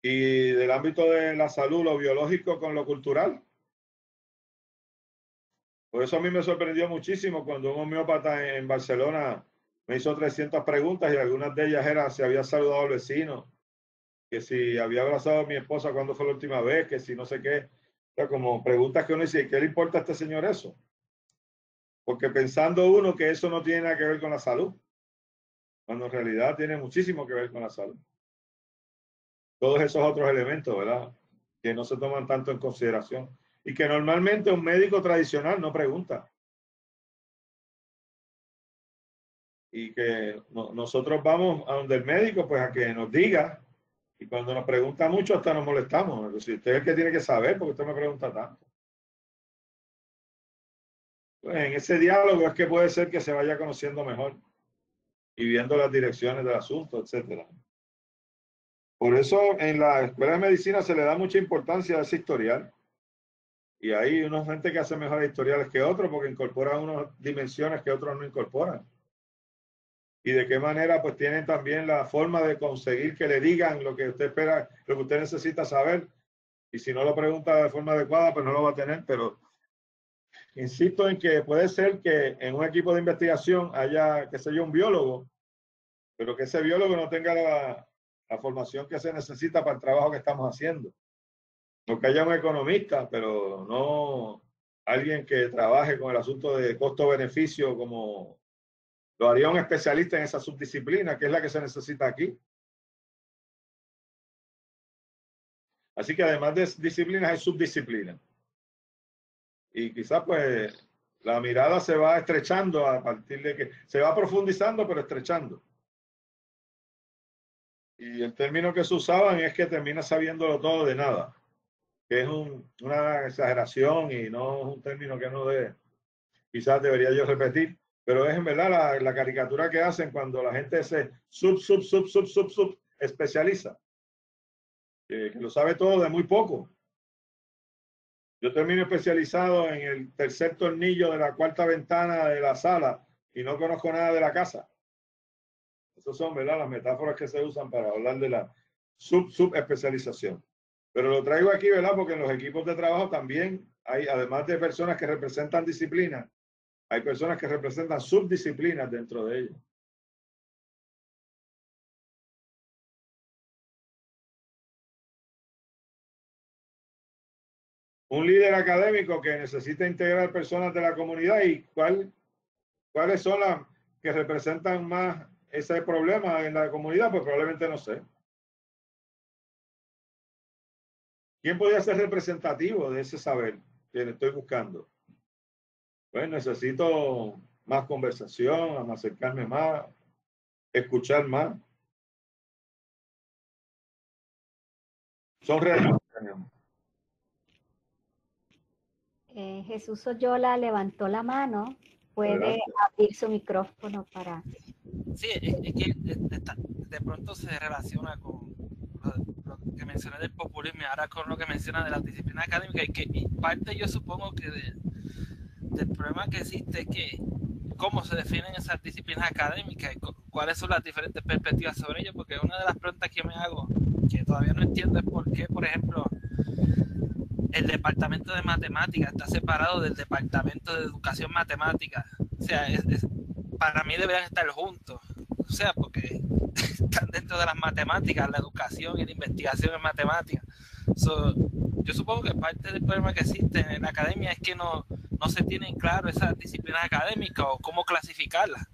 y del ámbito de la salud, lo biológico con lo cultural. Por eso a mí me sorprendió muchísimo cuando un homeópata en Barcelona me hizo 300 preguntas y algunas de ellas eran si había saludado al vecino, que si había abrazado a mi esposa cuando fue la última vez, que si no sé qué. O sea, como preguntas que uno dice, ¿qué le importa a este señor eso? Porque pensando uno que eso no tiene nada que ver con la salud, cuando en realidad tiene muchísimo que ver con la salud. Todos esos otros elementos, ¿verdad? Que no se toman tanto en consideración y que normalmente un médico tradicional no pregunta. Y que nosotros vamos a donde el médico, pues a que nos diga, y cuando nos pregunta mucho hasta nos molestamos. Si usted es el que tiene que saber, porque usted me pregunta tanto. Pues en ese diálogo es que puede ser que se vaya conociendo mejor y viendo las direcciones del asunto, etcétera. Por eso en la escuela de medicina se le da mucha importancia a ese historial. Y hay unos gente que hace mejores historiales que otros porque incorporan unas dimensiones que otros no incorporan. Y de qué manera pues tienen también la forma de conseguir que le digan lo que usted espera, lo que usted necesita saber. Y si no lo pregunta de forma adecuada, pues no lo va a tener. Pero insisto en que puede ser que en un equipo de investigación haya, qué sé yo, un biólogo, pero que ese biólogo no tenga la formación que se necesita para el trabajo que estamos haciendo. O que haya un economista, pero no alguien que trabaje con el asunto de costo-beneficio como lo haría un especialista en esa subdisciplina, que es la que se necesita aquí. Así que además de disciplinas hay subdisciplinas. Y quizás pues la mirada se va estrechando a partir de que se va profundizando, pero estrechando. Y el término que se usaban es que termina sabiéndolo todo de nada, que es una exageración y no es un término que no quizás debería yo repetir, pero es en verdad la caricatura que hacen cuando la gente se sub especializa, que lo sabe todo de muy poco. Yo termino especializado en el tercer tornillo de la cuarta ventana de la sala y no conozco nada de la casa. Esas son, ¿verdad?, las metáforas que se usan para hablar de la sub especialización. Pero lo traigo aquí, ¿verdad?, porque en los equipos de trabajo también hay, además de personas que representan disciplinas, hay personas que representan subdisciplinas dentro de ellos. Un líder académico que necesita integrar personas de la comunidad y cuáles son las que representan más ese problema en la comunidad, pues probablemente no sé. ¿Quién podría ser representativo de ese saber que estoy buscando? Pues necesito más conversación, acercarme más, escuchar más. Son reales. Jesús Oyola levantó la mano. Puede Adelante. abrir su micrófono para... Sí, es que de pronto se relaciona con lo que mencioné del populismo y ahora con lo que menciona de la disciplina académica y parte yo supongo que del problema que existe es que cómo se definen esas disciplinas académicas y cuáles son las diferentes perspectivas sobre ello, porque una de las preguntas que yo me hago, que todavía no entiendo, es por qué, por ejemplo, el departamento de matemáticas está separado del departamento de educación matemática. O sea, para mí deberían estar juntos. O sea, porque están dentro de las matemáticas, la educación y la investigación en matemáticas. Yo supongo que parte del problema que existe en la academia es que no se tienen claro esas disciplinas académicas o cómo clasificarlas.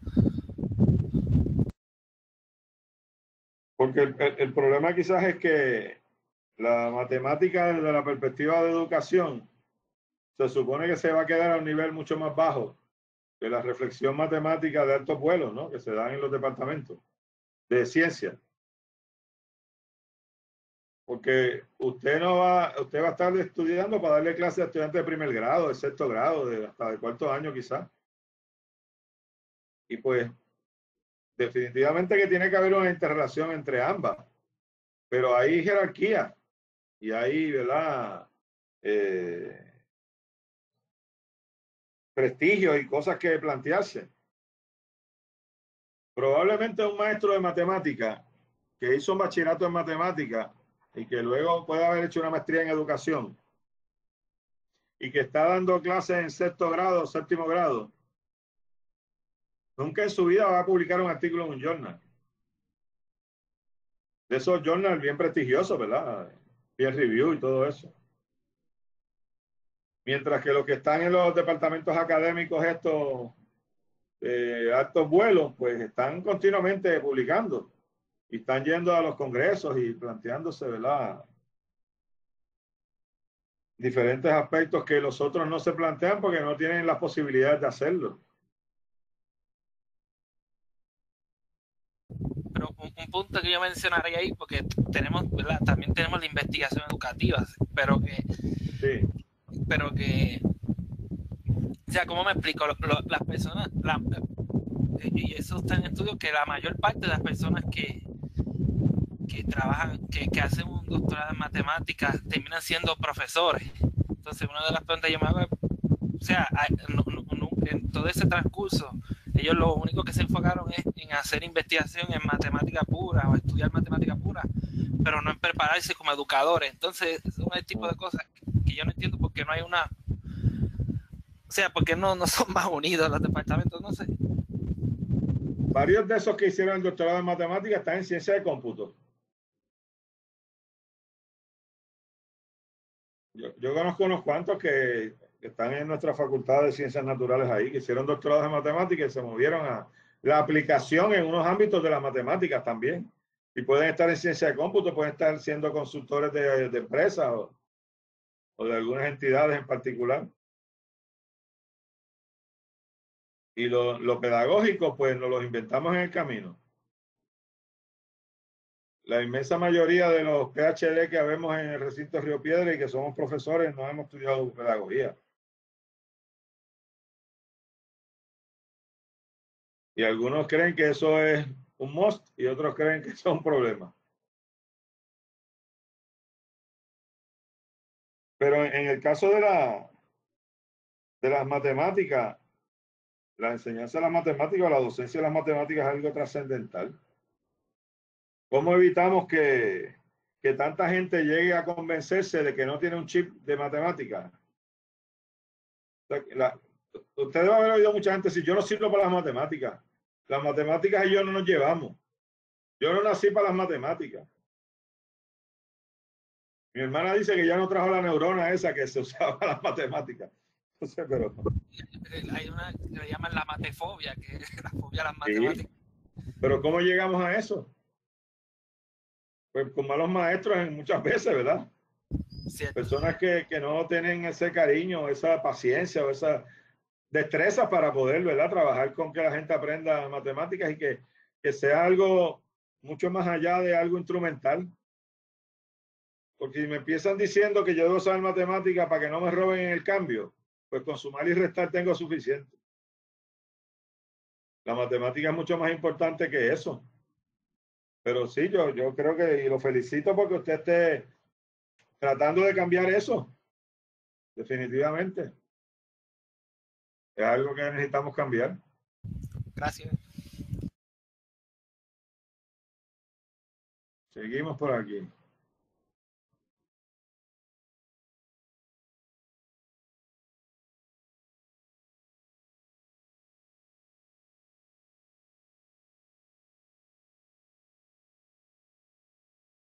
Porque el problema quizás es que la matemática desde la perspectiva de educación se supone que se va a quedar a un nivel mucho más bajo que la reflexión matemática de altos vuelos, ¿no?, que se dan en los departamentos de ciencia. Porque usted va a estar estudiando para darle clases a estudiantes de primer grado, de sexto grado, hasta de cuarto año quizás. Y pues definitivamente que tiene que haber una interrelación entre ambas. Pero hay jerarquía y hay, ¿verdad?, prestigio y cosas que plantearse. Probablemente un maestro de matemática que hizo un bachillerato en matemática y que luego puede haber hecho una maestría en educación y que está dando clases en sexto grado, séptimo grado, nunca en su vida va a publicar un artículo en un journal. De esos journals bien prestigiosos, ¿verdad? Peer review y todo eso. Mientras que los que están en los departamentos académicos estos altos vuelos, pues están continuamente publicando y están yendo a los congresos y planteándose, ¿verdad?, diferentes aspectos que los otros no se plantean porque no tienen las posibilidades de hacerlo. Pero un punto que yo mencionaría ahí, porque tenemos, ¿verdad?, también tenemos la investigación educativa, pero que O sea, ¿cómo me explico? Las personas, y eso está en estudios, que la mayor parte de las personas que trabajan, que hacen un doctorado en matemáticas, terminan siendo profesores. Entonces, una de las preguntas que yo me hago es, o sea, en todo ese transcurso, ellos lo único que se enfocaron es en hacer investigación en matemática pura o estudiar matemática pura, pero no en prepararse como educadores. Entonces, son el tipo de cosas que yo no entiendo por qué no hay una... O sea, ¿por qué no son más unidos los departamentos? No sé. Varios de esos que hicieron el doctorado en matemáticas están en ciencia de cómputo. Yo conozco unos cuantos que están en nuestra facultad de ciencias naturales ahí, que hicieron doctorados en matemáticas y se movieron a la aplicación en unos ámbitos de las matemáticas también. Y pueden estar en ciencia de cómputo, pueden estar siendo consultores de empresas o de algunas entidades en particular. Y lo pedagógico, pues nos lo inventamos en el camino. La inmensa mayoría de los PhD que vemos en el recinto Río Piedra y que somos profesores no hemos estudiado pedagogía. Y algunos creen que eso es un must y otros creen que eso es un problema. Pero en el caso de las matemáticas, la enseñanza de las matemáticas o la docencia de las matemáticas es algo trascendental. ¿Cómo evitamos que tanta gente llegue a convencerse de que no tiene un chip de matemáticas? Ustedes van a haber oído mucha gente decir, yo no sirvo para las matemáticas. Las matemáticas y yo no nos llevamos. Yo no nací para las matemáticas. Mi hermana dice que ya no trajo la neurona esa que se usaba para las matemáticas. Entonces, pero... Hay una que le llaman la matefobia, que es la fobia a las Sí, matemáticas. pero ¿cómo llegamos a eso? Pues con malos maestros muchas veces, ¿verdad? Cierto. Personas que no tienen ese cariño, esa paciencia o esa destreza para poder, ¿verdad? Trabajar con que la gente aprenda matemáticas y que sea algo mucho más allá de algo instrumental. Porque si me empiezan diciendo que yo debo saber matemáticas para que no me roben en el cambio, pues con sumar y restar tengo suficiente. La matemática es mucho más importante que eso. Pero sí, yo creo que, y lo felicito porque usted esté tratando de cambiar eso, definitivamente. Es algo que necesitamos cambiar. Gracias. Seguimos por aquí.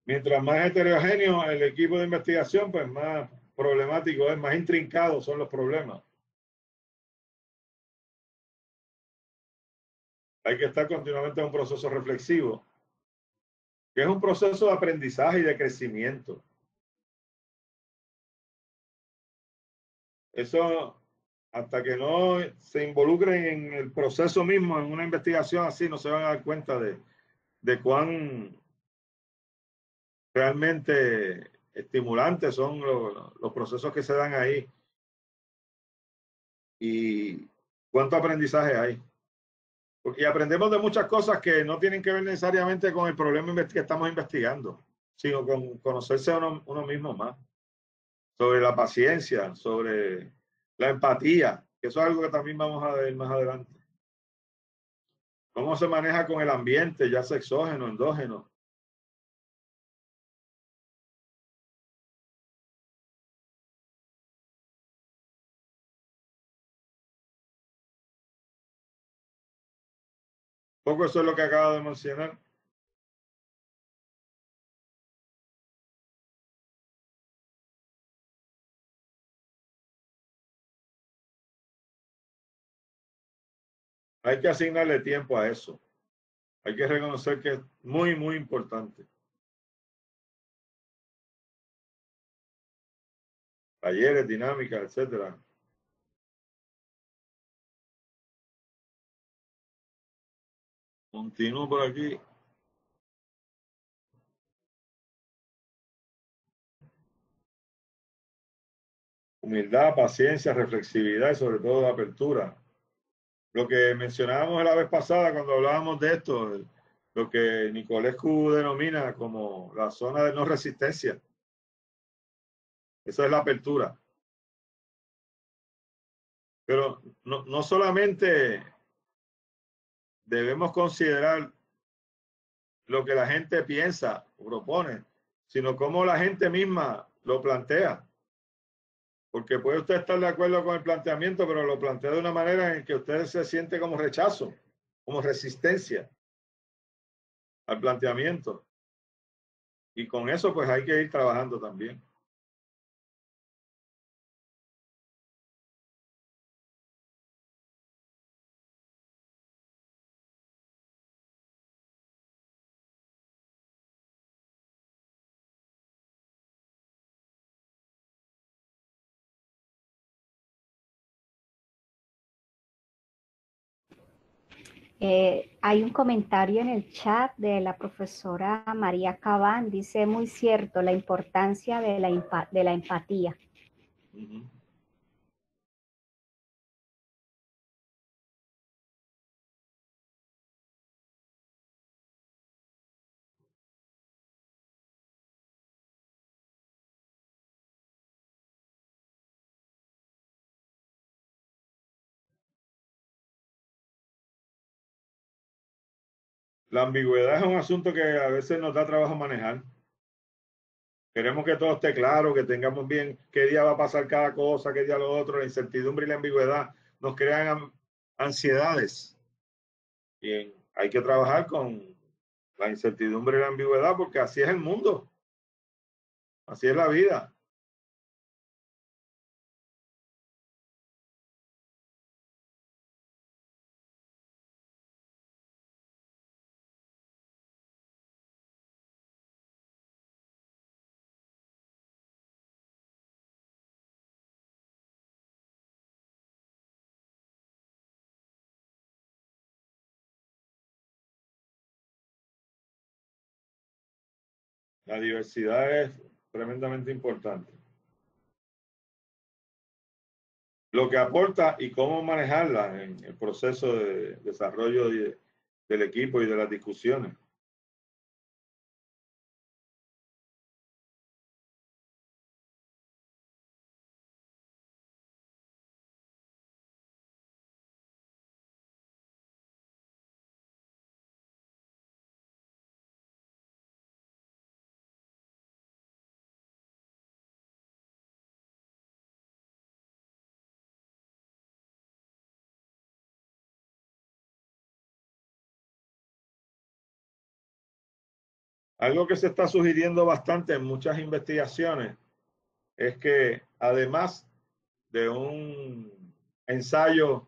Mientras más heterogéneo el equipo de investigación, pues más problemático es, más intrincados son los problemas. Hay que estar continuamente en un proceso reflexivo, que es un proceso de aprendizaje y de crecimiento. Eso, hasta que no se involucren en el proceso mismo, en una investigación así, no se van a dar cuenta de cuán realmente estimulantes son los procesos que se dan ahí y cuánto aprendizaje hay. Porque aprendemos de muchas cosas que no tienen que ver necesariamente con el problema que estamos investigando, sino con conocerse uno mismo más, sobre la paciencia, sobre la empatía, que eso es algo que también vamos a ver más adelante. Cómo se maneja con el ambiente, ya sea exógeno, endógeno. Poco eso es lo que acabo de mencionar. Hay que asignarle tiempo a eso. Hay que reconocer que es muy, muy importante. Talleres, dinámicas, etcétera. Continúo por aquí. humildad, paciencia, reflexividad y sobre todo apertura. Lo que mencionábamos la vez pasada cuando hablábamos de esto, lo que Nicolescu denomina como la zona de no resistencia. Esa es la apertura. Pero no solamente debemos considerar lo que la gente piensa o propone, sino cómo la gente misma lo plantea. Porque puede usted estar de acuerdo con el planteamiento, pero lo plantea de una manera en que usted se siente como rechazo, como resistencia al planteamiento. Y con eso pues hay que ir trabajando también. Hay un comentario en el chat de la profesora María Cabán, dice muy cierto, la importancia de la empatía. Uh-huh. La ambigüedad es un asunto que a veces nos da trabajo manejar. Queremos que todo esté claro, que tengamos bien qué día va a pasar cada cosa, qué día lo otro. La incertidumbre y la ambigüedad nos crean ansiedades. Y hay que trabajar con la incertidumbre y la ambigüedad porque así es el mundo. Así es la vida. La diversidad es tremendamente importante. Lo que aporta y cómo manejarla en el proceso de desarrollo del equipo y de las discusiones. Algo que se está sugiriendo bastante en muchas investigaciones es que además de un ensayo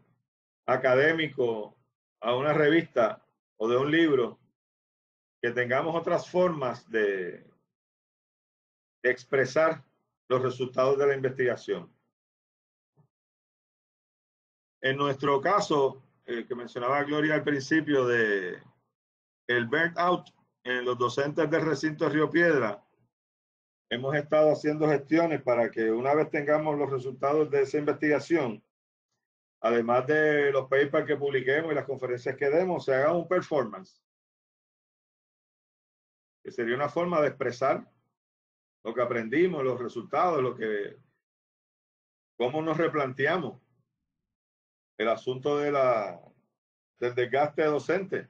académico a una revista o de un libro, que tengamos otras formas de expresar los resultados de la investigación. En nuestro caso, que mencionaba Gloria al principio de el burnout en los docentes del recinto de Río Piedra, hemos estado haciendo gestiones para que una vez tengamos los resultados de esa investigación, además de los papers que publiquemos y las conferencias que demos, se haga un performance, que sería una forma de expresar lo que aprendimos, los resultados, cómo nos replanteamos el asunto del desgaste docente.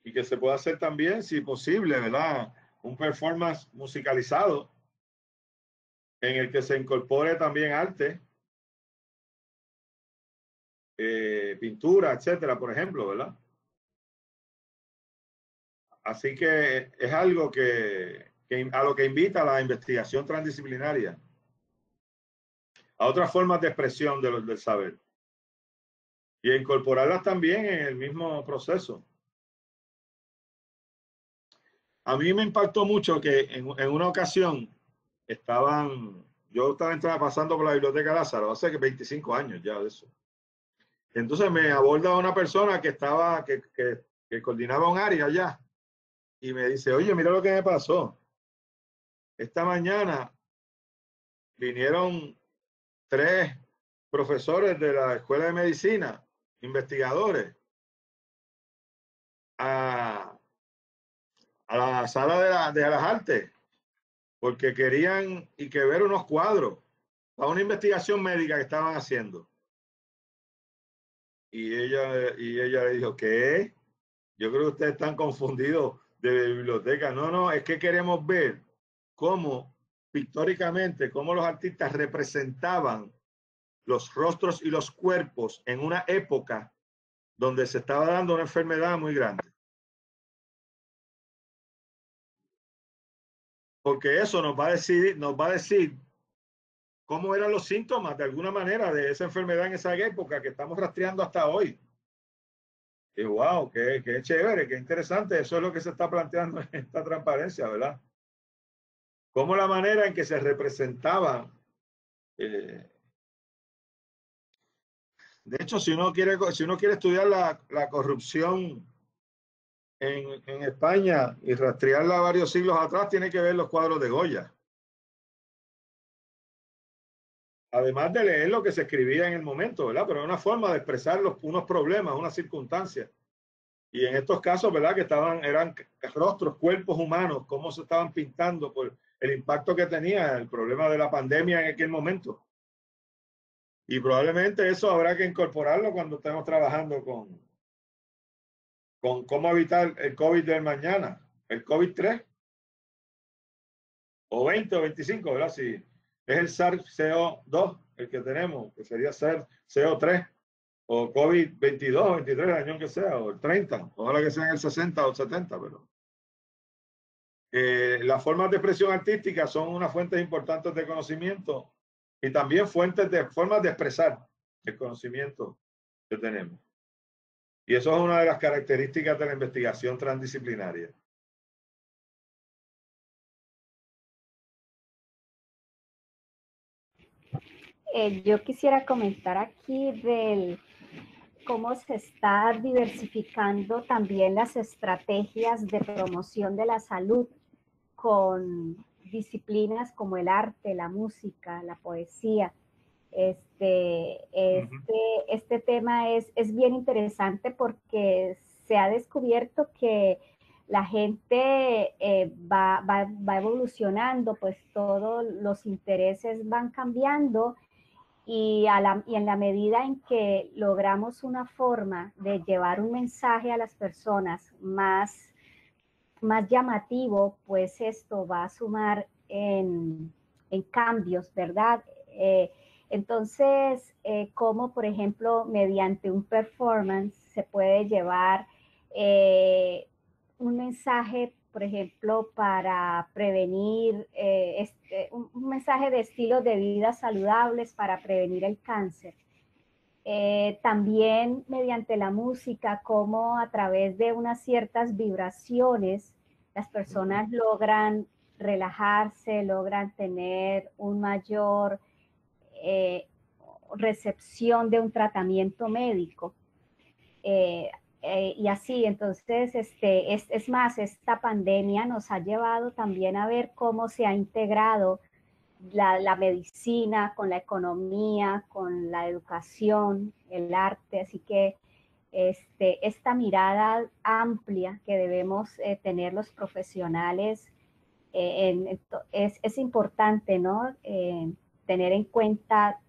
Y que se pueda hacer también, si posible, ¿verdad? Un performance musicalizado en el que se incorpore también arte, pintura, etcétera, por ejemplo, ¿verdad? Así que es algo a lo que invita la investigación transdisciplinaria, a otras formas de expresión del saber y a incorporarlas también en el mismo proceso. A mí me impactó mucho que en una ocasión yo estaba pasando por la biblioteca Lázaro, hace 25 años ya de eso. Entonces me aborda una persona que coordinaba un área allá y me dice, oye, mira lo que me pasó. Esta mañana vinieron 3 profesores de la Escuela de Medicina, investigadores, a la sala de las artes, porque querían que ver unos cuadros para una investigación médica que estaban haciendo. Y ella le dijo, ¿qué? Yo creo que ustedes están confundidos de biblioteca. No, no, es que queremos ver cómo, pictóricamente, cómo los artistas representaban los rostros y los cuerpos en una época donde se estaba dando una enfermedad muy grande. Porque eso nos va a decir cómo eran los síntomas de alguna manera de esa enfermedad en esa época que estamos rastreando hasta hoy. Y wow, qué chévere, qué interesante. Eso es lo que se está planteando en esta transparencia, ¿verdad? Cómo la manera en que se representaban. De hecho, si uno quiere estudiar la corrupción en España y rastrearla varios siglos atrás, tiene que ver los cuadros de Goya. Además de leer lo que se escribía en el momento, ¿verdad? Pero es una forma de expresar unos problemas, unas circunstancias. Y en estos casos, ¿verdad? Que eran rostros, cuerpos humanos, cómo se estaban pintando por el impacto que tenía el problema de la pandemia en aquel momento. Y probablemente eso habrá que incorporarlo cuando estemos trabajando con cómo evitar el COVID del mañana, el COVID-3, o 20 o 25, ¿verdad? Si es el SARS-CoV-2 el que tenemos, que sería SARS-CoV-3, o COVID-22, 23, el año que sea, o el 30, ojalá que sea en el 60 o el 70, pero las formas de expresión artística son unas fuentes importantes de conocimiento y también formas de expresar el conocimiento que tenemos. Y eso es una de las características de la investigación transdisciplinaria. Yo quisiera comentar aquí cómo se está diversificando también las estrategias de promoción de la salud con disciplinas como el arte, la música, la poesía. Este tema es bien interesante porque se ha descubierto que la gente va evolucionando, pues todos los intereses van cambiando y en la medida en que logramos una forma de llevar un mensaje a las personas más llamativo, pues esto va a sumar en cambios, ¿verdad? Entonces, como por ejemplo, mediante un performance se puede llevar un mensaje, por ejemplo, para prevenir, un mensaje de estilos de vida saludables para prevenir el cáncer. También mediante la música, como a través de unas ciertas vibraciones, las personas logran relajarse, logran tener un mayor recepción de un tratamiento médico. Y así, entonces, es más, esta pandemia nos ha llevado también a ver cómo se ha integrado la medicina con la economía, con la educación, el arte, así que esta mirada amplia que debemos tener los profesionales es importante, ¿no? Tener en cuenta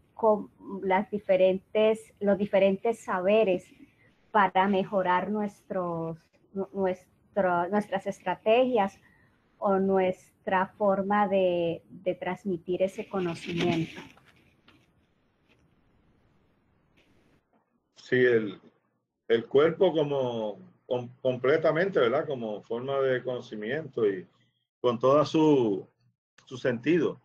los diferentes saberes para mejorar nuestras estrategias o nuestra forma de transmitir ese conocimiento. Sí, el cuerpo completamente, ¿verdad? Como forma de conocimiento y con todo su sentido.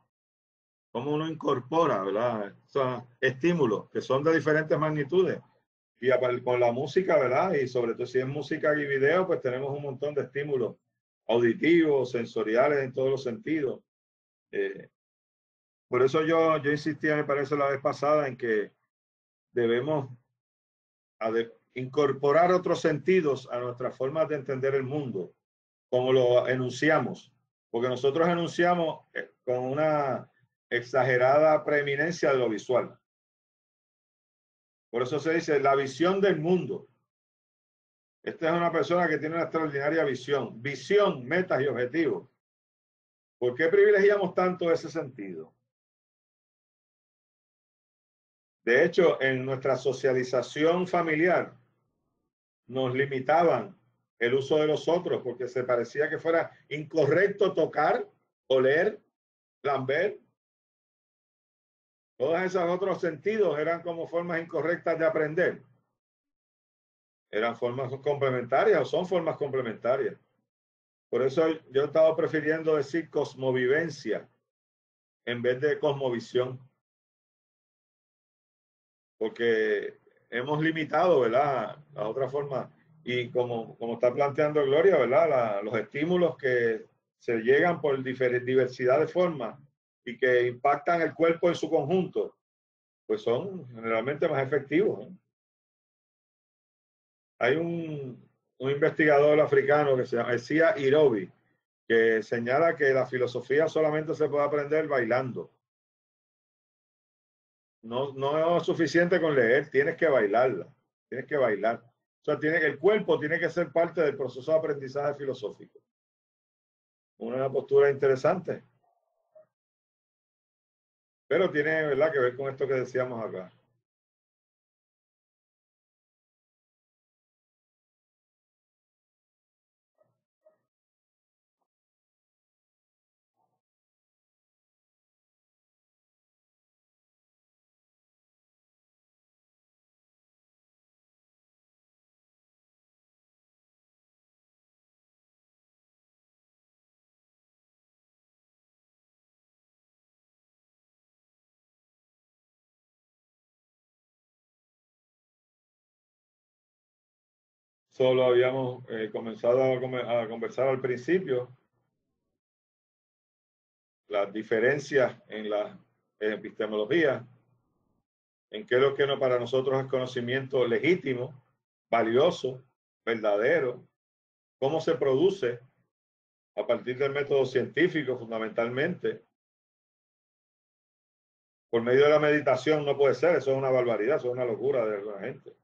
Cómo uno incorpora, ¿verdad? Esos estímulos que son de diferentes magnitudes. Y con la música, ¿verdad? Y sobre todo si es música y video, pues tenemos un montón de estímulos auditivos, sensoriales en todos los sentidos. Por eso yo insistía, me parece, la vez pasada en que debemos incorporar otros sentidos a nuestras formas de entender el mundo, como lo enunciamos. Porque nosotros enunciamos con una exagerada preeminencia de lo visual. Por eso se dice la visión del mundo. Esta es una persona que tiene una extraordinaria visión. Visión, metas y objetivos. ¿Por qué privilegiamos tanto ese sentido? De hecho, en nuestra socialización familiar nos limitaban el uso de los otros porque se parecía que fuera incorrecto tocar, oler, lamber. Todos esos otros sentidos eran como formas incorrectas de aprender. Eran formas complementarias o son formas complementarias. Por eso yo he estado prefiriendo decir cosmovivencia en vez de cosmovisión. Porque hemos limitado, ¿verdad?, la otra forma. Y como está planteando Gloria, ¿verdad?, los estímulos que se llegan por diversidad de formas y que impactan el cuerpo en su conjunto, pues son generalmente más efectivos, ¿no? Hay un investigador africano que se llama Sia Irobi, que señala que la filosofía solamente se puede aprender bailando. No es suficiente con leer, tienes que bailarla, tienes que bailar. O sea, el cuerpo tiene que ser parte del proceso de aprendizaje filosófico. Una postura interesante. Pero tiene, ¿verdad?, que ver con esto que decíamos acá. Solo habíamos comenzado a conversar al principio las diferencias en la epistemología, en qué es lo que para nosotros es conocimiento legítimo, valioso, verdadero, cómo se produce a partir del método científico fundamentalmente. Por medio de la meditación no puede ser, eso es una barbaridad, eso es una locura de la gente.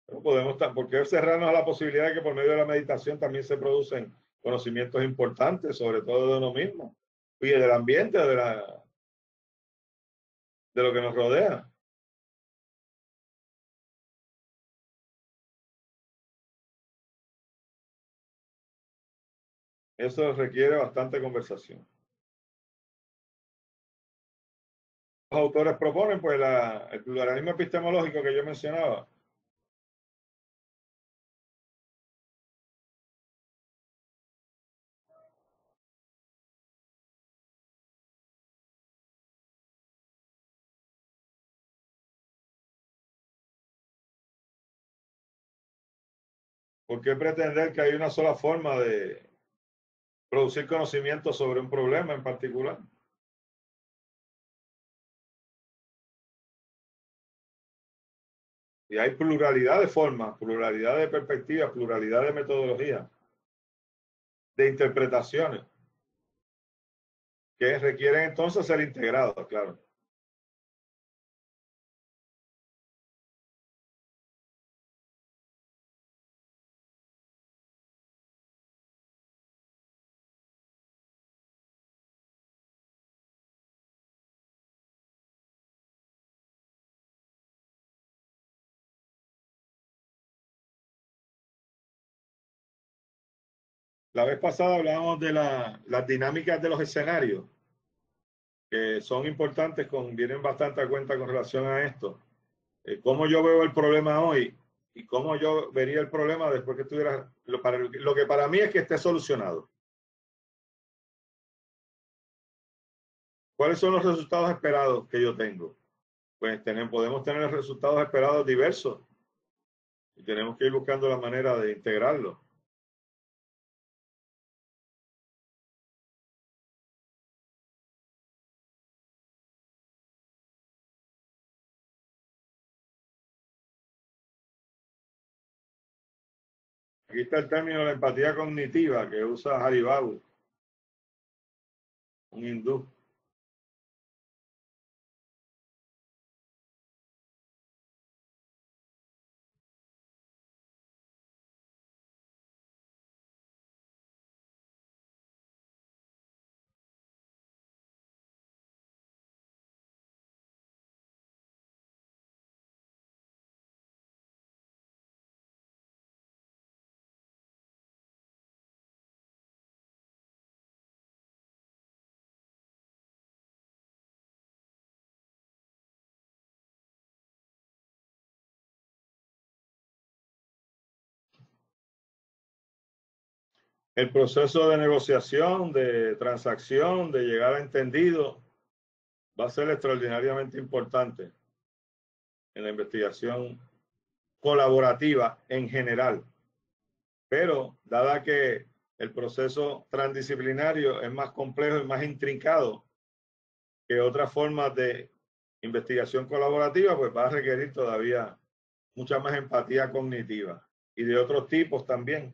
No podemos, ¿por qué cerrarnos a la posibilidad de que por medio de la meditación también se producen conocimientos importantes, sobre todo de uno mismo y del ambiente, de lo que nos rodea? Eso requiere bastante conversación. Los autores proponen, pues, el pluralismo epistemológico que yo mencionaba. ¿Por qué pretender que hay una sola forma de producir conocimiento sobre un problema en particular? Y hay pluralidad de formas, pluralidad de perspectivas, pluralidad de metodologías, de interpretaciones, que requieren entonces ser integrados, claro. La vez pasada hablábamos de las dinámicas de los escenarios, que son importantes, vienen bastante a cuenta con relación a esto. Cómo yo veo el problema hoy y cómo yo vería el problema después que estuviera, lo que para mí es que esté solucionado. ¿Cuáles son los resultados esperados que yo tengo? Pues podemos tener resultados esperados diversos y tenemos que ir buscando la manera de integrarlos. Aquí está el término de la empatía cognitiva que usa Haribabu, un hindú. El proceso de negociación, de transacción, de llegar a entendido, va a ser extraordinariamente importante en la investigación colaborativa en general. Pero, dada que el proceso transdisciplinario es más complejo y más intrincado que otras formas de investigación colaborativa, pues va a requerir todavía mucha más empatía cognitiva y de otros tipos también.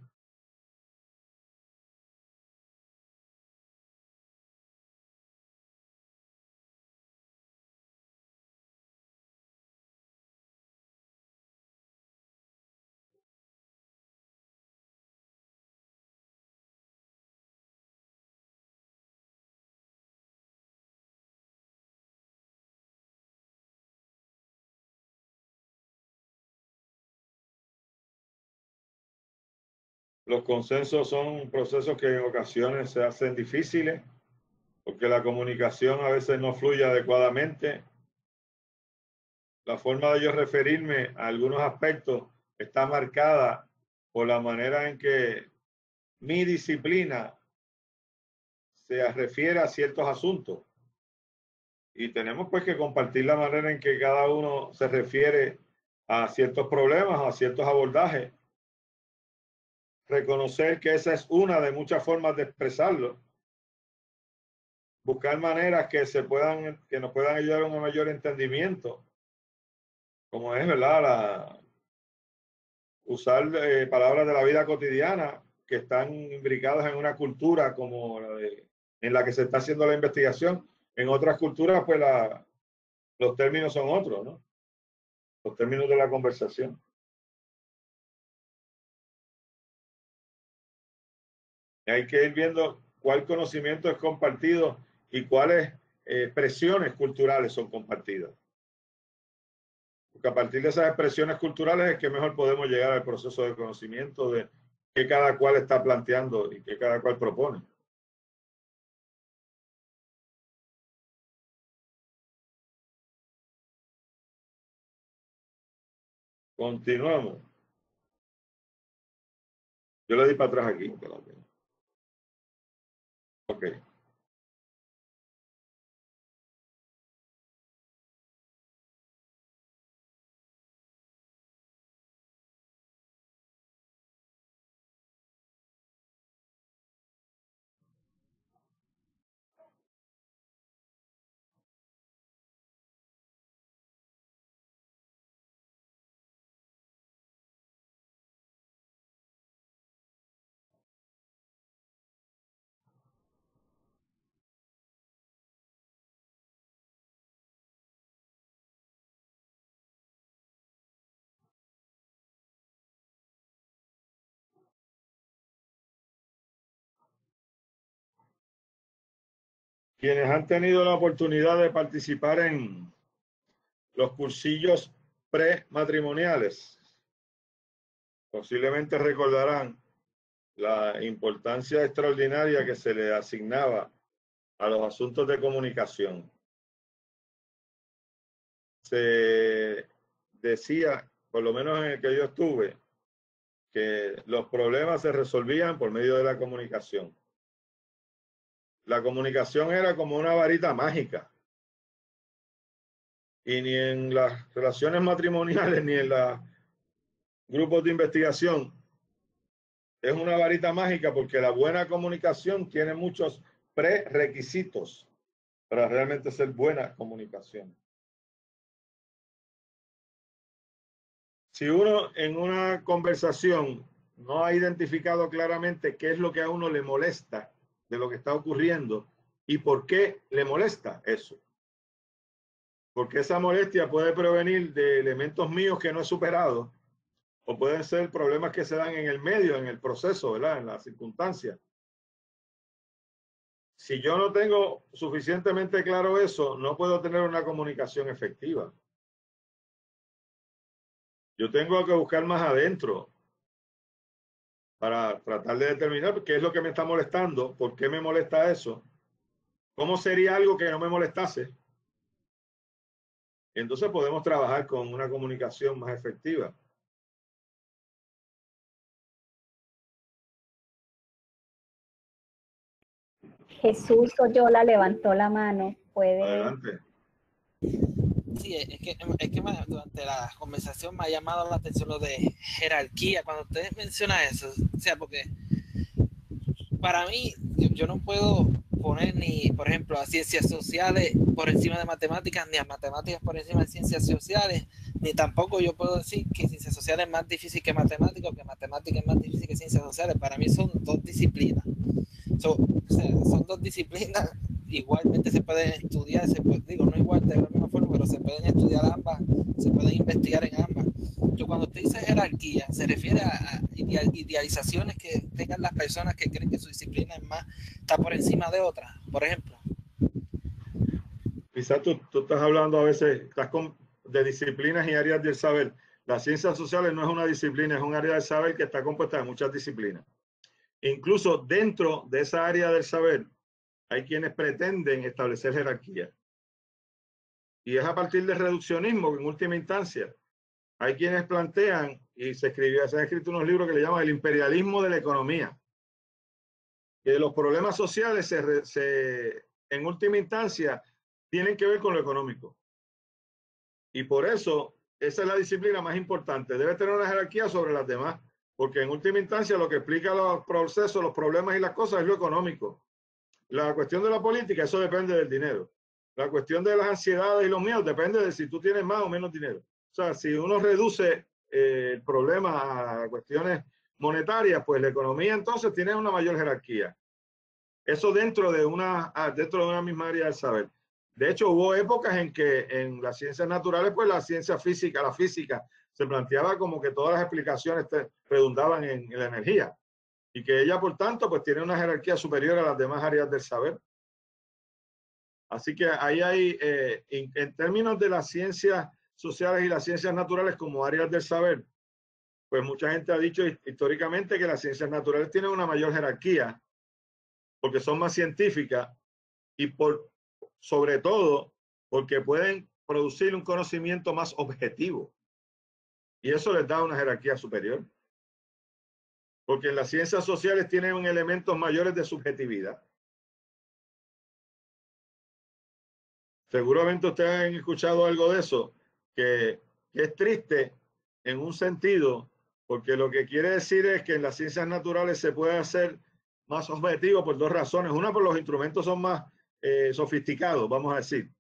Los consensos son procesos que en ocasiones se hacen difíciles porque la comunicación a veces no fluye adecuadamente. La forma de yo referirme a algunos aspectos está marcada por la manera en que mi disciplina se refiere a ciertos asuntos. Y tenemos pues que compartir la manera en que cada uno se refiere a ciertos problemas, a ciertos abordajes. Reconocer que esa es una de muchas formas de expresarlo. Buscar maneras que nos puedan ayudar a un mayor entendimiento. Como es, ¿verdad? Usar palabras de la vida cotidiana que están imbricadas en una cultura como en la que se está haciendo la investigación. En otras culturas, pues los términos son otros, ¿no? Los términos de la conversación. Hay que ir viendo cuál conocimiento es compartido y cuáles expresiones culturales son compartidas. Porque a partir de esas expresiones culturales es que mejor podemos llegar al proceso de conocimiento de qué cada cual está planteando y qué cada cual propone. Continuamos. Yo le di para atrás aquí. Ok. Quienes han tenido la oportunidad de participar en los cursillos prematrimoniales, posiblemente recordarán la importancia extraordinaria que se le asignaba a los asuntos de comunicación. Se decía, por lo menos en el que yo estuve, que los problemas se resolvían por medio de la comunicación. La comunicación era como una varita mágica. Y ni en las relaciones matrimoniales ni en los grupos de investigación es una varita mágica, porque la buena comunicación tiene muchos prerequisitos para realmente ser buena comunicación. Si uno en una conversación no ha identificado claramente qué es lo que a uno le molesta de lo que está ocurriendo y por qué le molesta eso, porque esa molestia puede provenir de elementos míos que no he superado, o pueden ser problemas que se dan en el medio, en el proceso, ¿verdad? En las circunstancias. Si yo no tengo suficientemente claro eso, no puedo tener una comunicación efectiva. Yo tengo que buscar más adentro para tratar de determinar qué es lo que me está molestando, por qué me molesta eso, cómo sería algo que no me molestase. Y entonces podemos trabajar con una comunicación más efectiva. Jesús Oyola levantó la mano. Puede. Adelante. Sí, es que durante la conversación me ha llamado la atención lo de jerarquía. Cuando ustedes mencionan eso, o sea, porque para mí, yo no puedo poner ni, por ejemplo, a ciencias sociales por encima de matemáticas, ni a matemáticas por encima de ciencias sociales, ni tampoco yo puedo decir que ciencias sociales es más difícil que matemáticas, o que matemáticas es más difícil que ciencias sociales. Para mí son dos disciplinas. O sea, son dos disciplinas, igualmente se pueden estudiar, digo, no igual de la misma forma, pero se pueden estudiar ambas, se pueden investigar en ambas. Yo cuando usted dice jerarquía, se refiere a idealizaciones que tengan las personas que creen que su disciplina es más, está por encima de otra, por ejemplo. Quizás tú estás hablando a veces de disciplinas y áreas del saber. Las ciencias sociales no es una disciplina, es un área del saber que está compuesta de muchas disciplinas. Incluso dentro de esa área del saber hay quienes pretenden establecer jerarquía. Y es a partir del reduccionismo que en última instancia hay quienes plantean, y se han escrito unos libros que le llaman el imperialismo de la economía, que los problemas sociales en última instancia tienen que ver con lo económico. Y por eso esa es la disciplina más importante. Debe tener una jerarquía sobre las demás, porque en última instancia lo que explica los procesos, los problemas y las cosas es lo económico. La cuestión de la política, eso depende del dinero. La cuestión de las ansiedades y los miedos depende de si tú tienes más o menos dinero. O sea, si uno reduce el problema a cuestiones monetarias, pues la economía entonces tiene una mayor jerarquía. Eso dentro de una misma área del saber. De hecho, hubo épocas en que en las ciencias naturales, pues la física, se planteaba como que todas las explicaciones redundaban en la energía y que ella, por tanto, pues tiene una jerarquía superior a las demás áreas del saber. Así que ahí hay, en términos de las ciencias sociales y las ciencias naturales como áreas del saber, pues mucha gente ha dicho históricamente que las ciencias naturales tienen una mayor jerarquía porque son más científicas y sobre todo porque pueden producir un conocimiento más objetivo. Y eso les da una jerarquía superior. Porque en las ciencias sociales tienen elementos mayores de subjetividad. Seguramente ustedes han escuchado algo de eso, que es triste en un sentido, porque lo que quiere decir es que en las ciencias naturales se puede hacer más objetivo por dos razones. Una, por los instrumentos son más sofisticados, vamos a decir.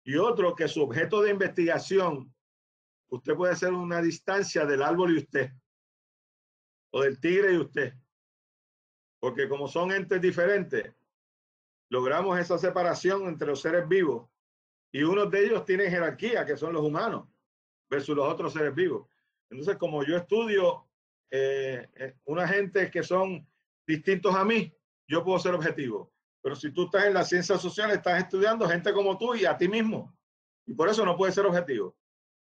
Y otro, que su objeto de investigación, usted puede hacer una distancia del árbol y usted, o del tigre y usted. Porque como son entes diferentes, logramos esa separación entre los seres vivos y unos de ellos tienen jerarquía, que son los humanos, versus los otros seres vivos. Entonces, como yo estudio una gente que son distintos a mí, yo puedo ser objetivo. Pero si tú estás en las ciencias sociales, estás estudiando gente como tú y a ti mismo. Y por eso no puedes ser objetivo.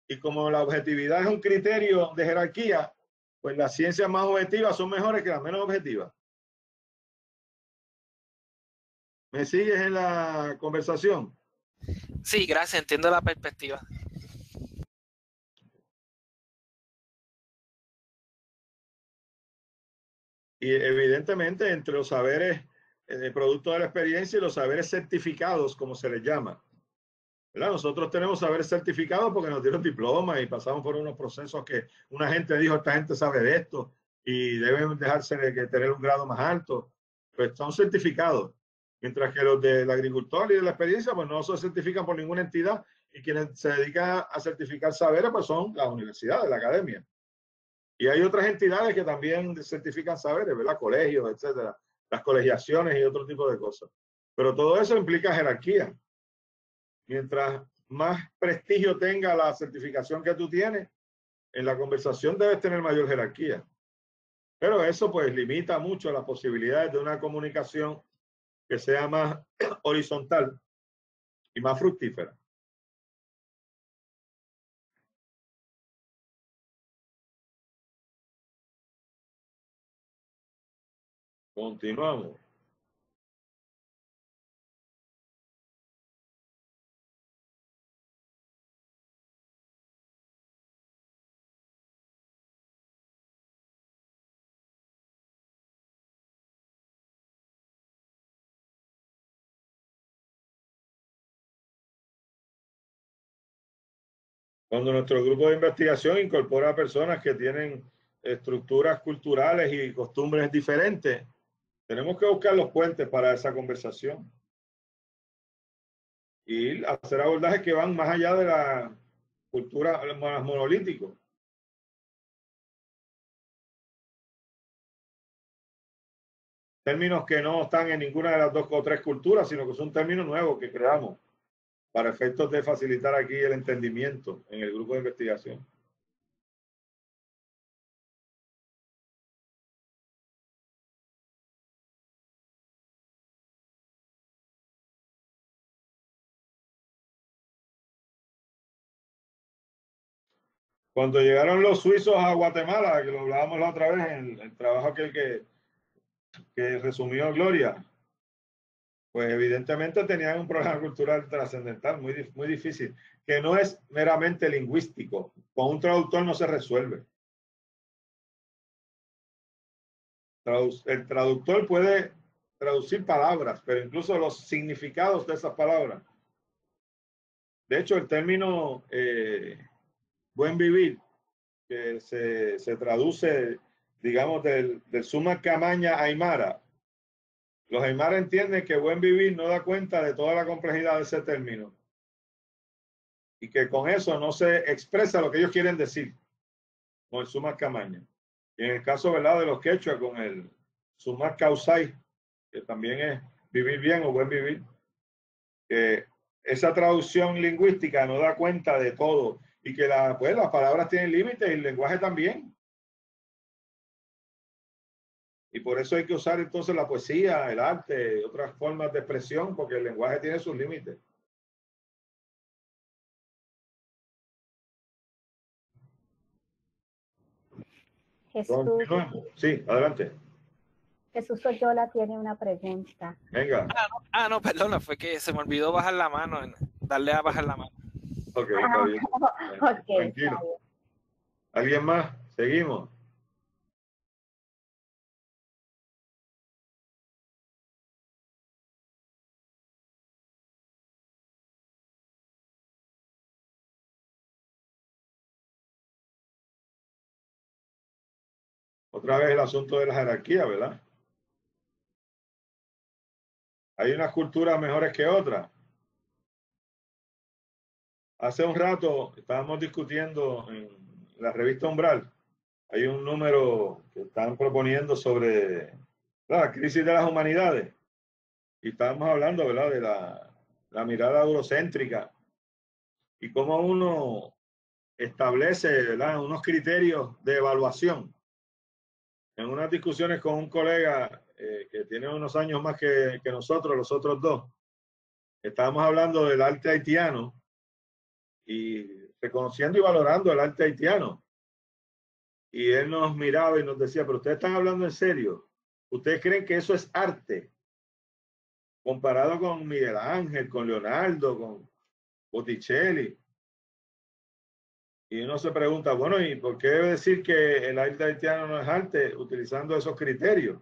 Y como la objetividad es un criterio de jerarquía, pues las ciencias más objetivas son mejores que las menos objetivas. ¿Me sigues en la conversación? Sí, gracias, entiendo la perspectiva. Y evidentemente entre los saberes producto de la experiencia y los saberes certificados, como se les llama. ¿Verdad? Nosotros tenemos saberes certificados porque nos dieron diplomas y pasamos por unos procesos que una gente dijo, esta gente sabe de esto y deben dejarse de tener un grado más alto. Pues son certificados. Mientras que los del agricultor y de la experiencia, pues no se certifican por ninguna entidad y quienes se dedican a certificar saberes, pues son las universidades, la academia. Y hay otras entidades que también certifican saberes, ¿verdad? Colegios, etcétera, las colegiaciones y otro tipo de cosas. Pero todo eso implica jerarquía. Mientras más prestigio tenga la certificación que tú tienes, en la conversación debes tener mayor jerarquía. Pero eso pues limita mucho las posibilidades de una comunicación que sea más horizontal y más fructífera. Continuamos. Cuando nuestro grupo de investigación incorpora a personas que tienen estructuras culturales y costumbres diferentes, tenemos que buscar los puentes para esa conversación y hacer abordajes que van más allá de la cultura más monolítico. Términos que no están en ninguna de las 2 o 3 culturas, sino que son términos nuevos que creamos para efectos de facilitar aquí el entendimiento en el grupo de investigación. Cuando llegaron los suizos a Guatemala, que lo hablábamos la otra vez en el trabajo aquel que resumió Gloria, pues evidentemente tenían un problema cultural trascendental muy difícil, que no es meramente lingüístico. Con un traductor no se resuelve. El traductor puede traducir palabras, pero incluso los significados de esas palabras. De hecho, el término buen vivir, que se traduce, digamos, del Suma Camaña Aymara. Los Aymara entienden que buen vivir no da cuenta de toda la complejidad de ese término y que con eso no se expresa lo que ellos quieren decir con el Suma Camaña. Y en el caso, ¿verdad?, de los quechua con el Suma Causay, que también es vivir bien o buen vivir, que esa traducción lingüística no da cuenta de todo y que pues, las palabras tienen límites y el lenguaje también. Y por eso hay que usar entonces la poesía, el arte, otras formas de expresión, porque el lenguaje tiene sus límites. Jesús, sí, adelante. Jesús Oyola tiene una pregunta. Venga. No, perdona, fue que se me olvidó bajar la mano, darle a bajar la mano. Ok, está bien. Okay, tranquilo. ¿Alguien más? Seguimos. Otra vez el asunto de la jerarquía, ¿verdad? Hay unas culturas mejores que otras. Hace un rato estábamos discutiendo en la revista Umbral. Hay un número que están proponiendo sobre la crisis de las humanidades. Y estábamos hablando, ¿verdad?, de la mirada eurocéntrica y cómo uno establece, ¿verdad?, unos criterios de evaluación. En unas discusiones con un colega que tiene unos años más que nosotros, los otros dos, estábamos hablando del arte haitiano y reconociendo y valorando el arte haitiano. Y él nos miraba y nos decía, pero ustedes están hablando en serio. ¿Ustedes creen que eso es arte? Comparado con Miguel Ángel, con Leonardo, con Botticelli. Y uno se pregunta, bueno, ¿y por qué debe decir que el arte haitiano no es arte utilizando esos criterios?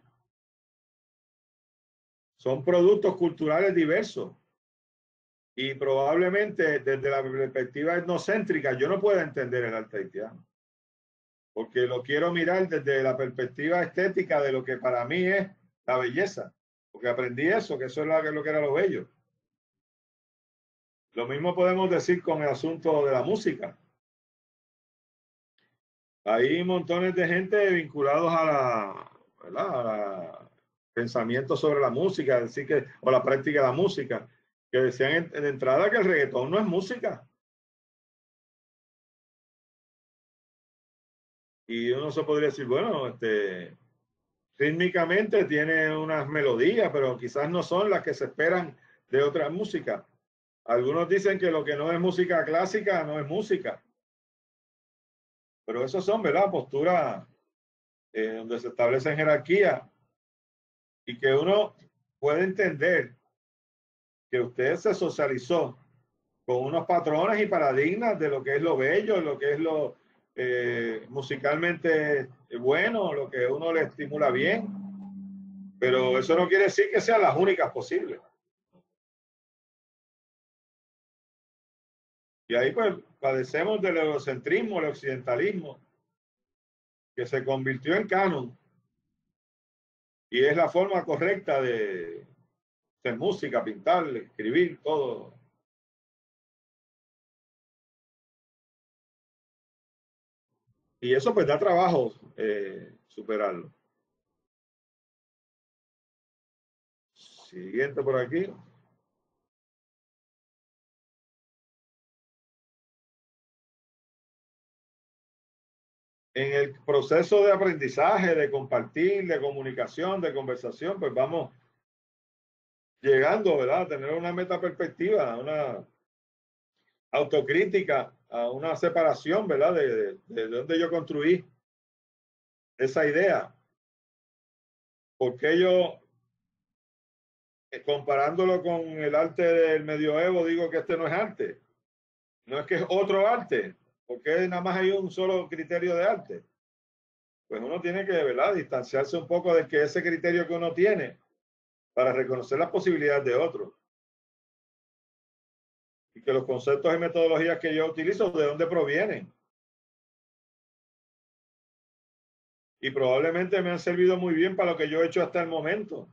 Son productos culturales diversos. Y probablemente desde la perspectiva etnocéntrica yo no pueda entender el arte haitiano. Porque lo quiero mirar desde la perspectiva estética de lo que para mí es la belleza. Porque aprendí eso, que eso es lo que era lo bello. Lo mismo podemos decir con el asunto de la música. Hay montones de gente vinculados a pensamientos sobre la música, decir que, o la práctica de la música, que decían de entrada que el reggaetón no es música. Y uno se podría decir, bueno, rítmicamente tiene unas melodías, pero quizás no son las que se esperan de otra música. Algunos dicen que lo que no es música clásica no es música. Pero esos son, ¿verdad?, posturas donde se establecen jerarquías y que uno puede entender que usted se socializó con unos patrones y paradigmas de lo que es lo bello, lo que es lo musicalmente bueno, lo que uno le estimula bien, pero eso no quiere decir que sean las únicas posibles. Y ahí pues padecemos del eurocentrismo, el occidentalismo, que se convirtió en canon. Y es la forma correcta de hacer música, pintar, escribir, todo. Y eso pues da trabajo superarlo. Siguiente por aquí. En el proceso de aprendizaje, de compartir, de comunicación, de conversación, pues vamos llegando, ¿verdad? A tener una metaperspectiva, una autocrítica, a una separación, ¿verdad? De dónde yo construí esa idea. Porque yo, comparándolo con el arte del medioevo, digo que este no es arte. No es que es otro arte, porque nada más hay un solo criterio de arte. Pues uno tiene que, ¿verdad?, distanciarse un poco de que ese criterio que uno tiene para reconocer las posibilidades de otros. Y que los conceptos y metodologías que yo utilizo, ¿de dónde provienen? Y probablemente me han servido muy bien para lo que yo he hecho hasta el momento.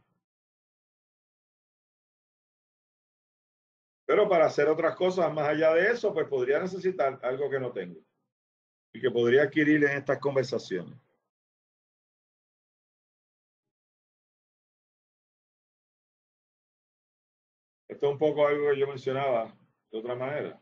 Pero para hacer otras cosas más allá de eso, pues podría necesitar algo que no tengo y que podría adquirir en estas conversaciones. Esto es un poco algo que yo mencionaba de otra manera.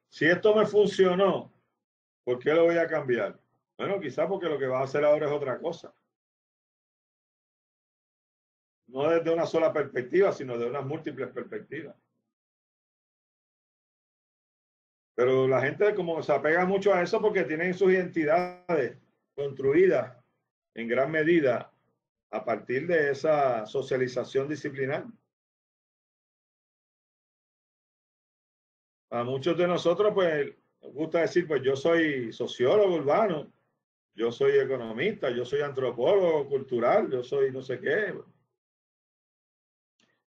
Si esto me funcionó, ¿por qué lo voy a cambiar? Bueno, quizá porque lo que va a hacer ahora es otra cosa. No desde una sola perspectiva, sino de unas múltiples perspectivas. Pero la gente como se apega mucho a eso porque tienen sus identidades construidas en gran medida a partir de esa socialización disciplinar. A muchos de nosotros, pues, nos gusta decir, pues yo soy sociólogo urbano, yo soy economista, yo soy antropólogo cultural, yo soy no sé qué.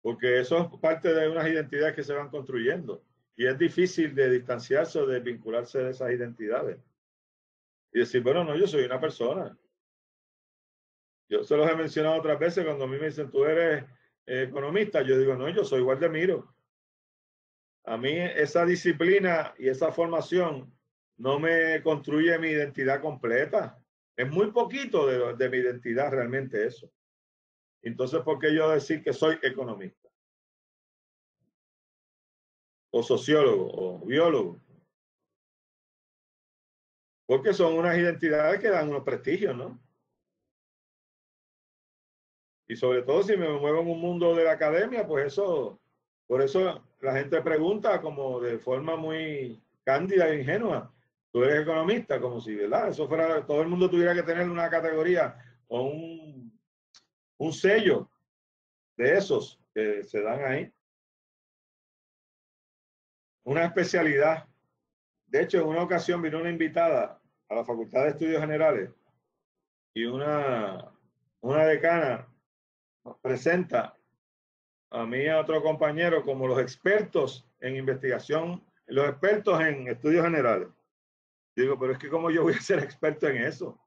Porque eso es parte de unas identidades que se van construyendo. Y es difícil de distanciarse o de vincularse de esas identidades. Y decir, bueno, no, yo soy una persona. Yo se los he mencionado otras veces cuando a mí me dicen, tú eres economista. Yo digo, no, yo soy Waldemiro. A mí esa disciplina y esa formación no me construye mi identidad completa. Es muy poquito de mi identidad realmente eso. Entonces, ¿por qué yo decir que soy economista? O sociólogo, o biólogo. Porque son unas identidades que dan unos prestigios, ¿no? Y sobre todo si me muevo en un mundo de la academia, pues eso, por eso la gente pregunta como de forma muy cándida e ingenua, tú eres economista, como si, ¿verdad? Eso fuera, todo el mundo tuviera que tener una categoría o un sello de esos que se dan ahí. Una especialidad. De hecho, en una ocasión vino una invitada a la Facultad de Estudios Generales y una decana nos presenta a mí y a otro compañero como los expertos en investigación, los expertos en estudios generales. Digo, pero es que ¿cómo yo voy a ser experto en eso?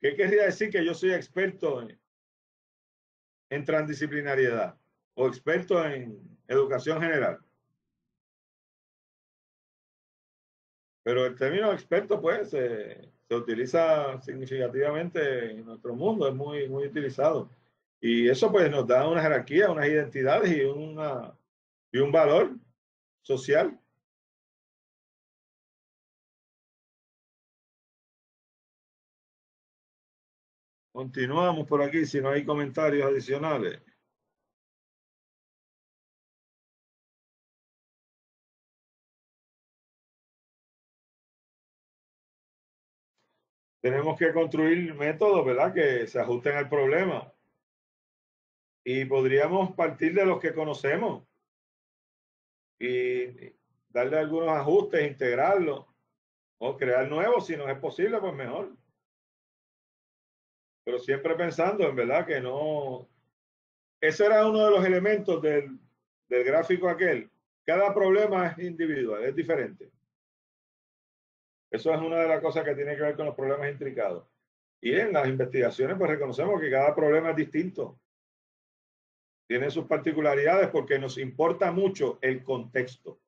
¿Qué querría decir que yo soy experto en transdisciplinariedad o experto en educación general? Pero el término experto, pues, se utiliza significativamente en nuestro mundo, es muy, muy utilizado. Y eso, pues, nos da una jerarquía, unas identidades y un valor social. Continuamos por aquí, si no hay comentarios adicionales. Tenemos que construir métodos, ¿verdad?, que se ajusten al problema. Y podríamos partir de los que conocemos. y darle algunos ajustes, integrarlos o crear nuevos. Si no es posible, pues mejor. Pero siempre pensando en verdad que no. Ese era uno de los elementos del gráfico aquel. Cada problema es individual, es diferente. Eso es una de las cosas que tiene que ver con los problemas intricados. Y en las investigaciones, pues reconocemos que cada problema es distinto. Tiene sus particularidades porque nos importa mucho el contexto.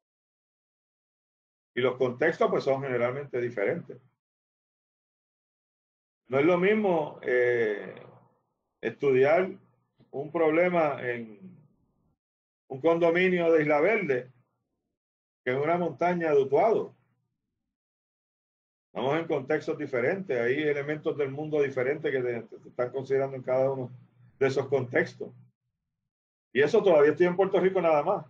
Y los contextos, pues, son generalmente diferentes. No es lo mismo estudiar un problema en un condominio de Isla Verde que en una montaña de Utuado. Estamos en contextos diferentes, hay elementos del mundo diferentes que te están considerando en cada uno de esos contextos. Y eso todavía estoy en Puerto Rico nada más.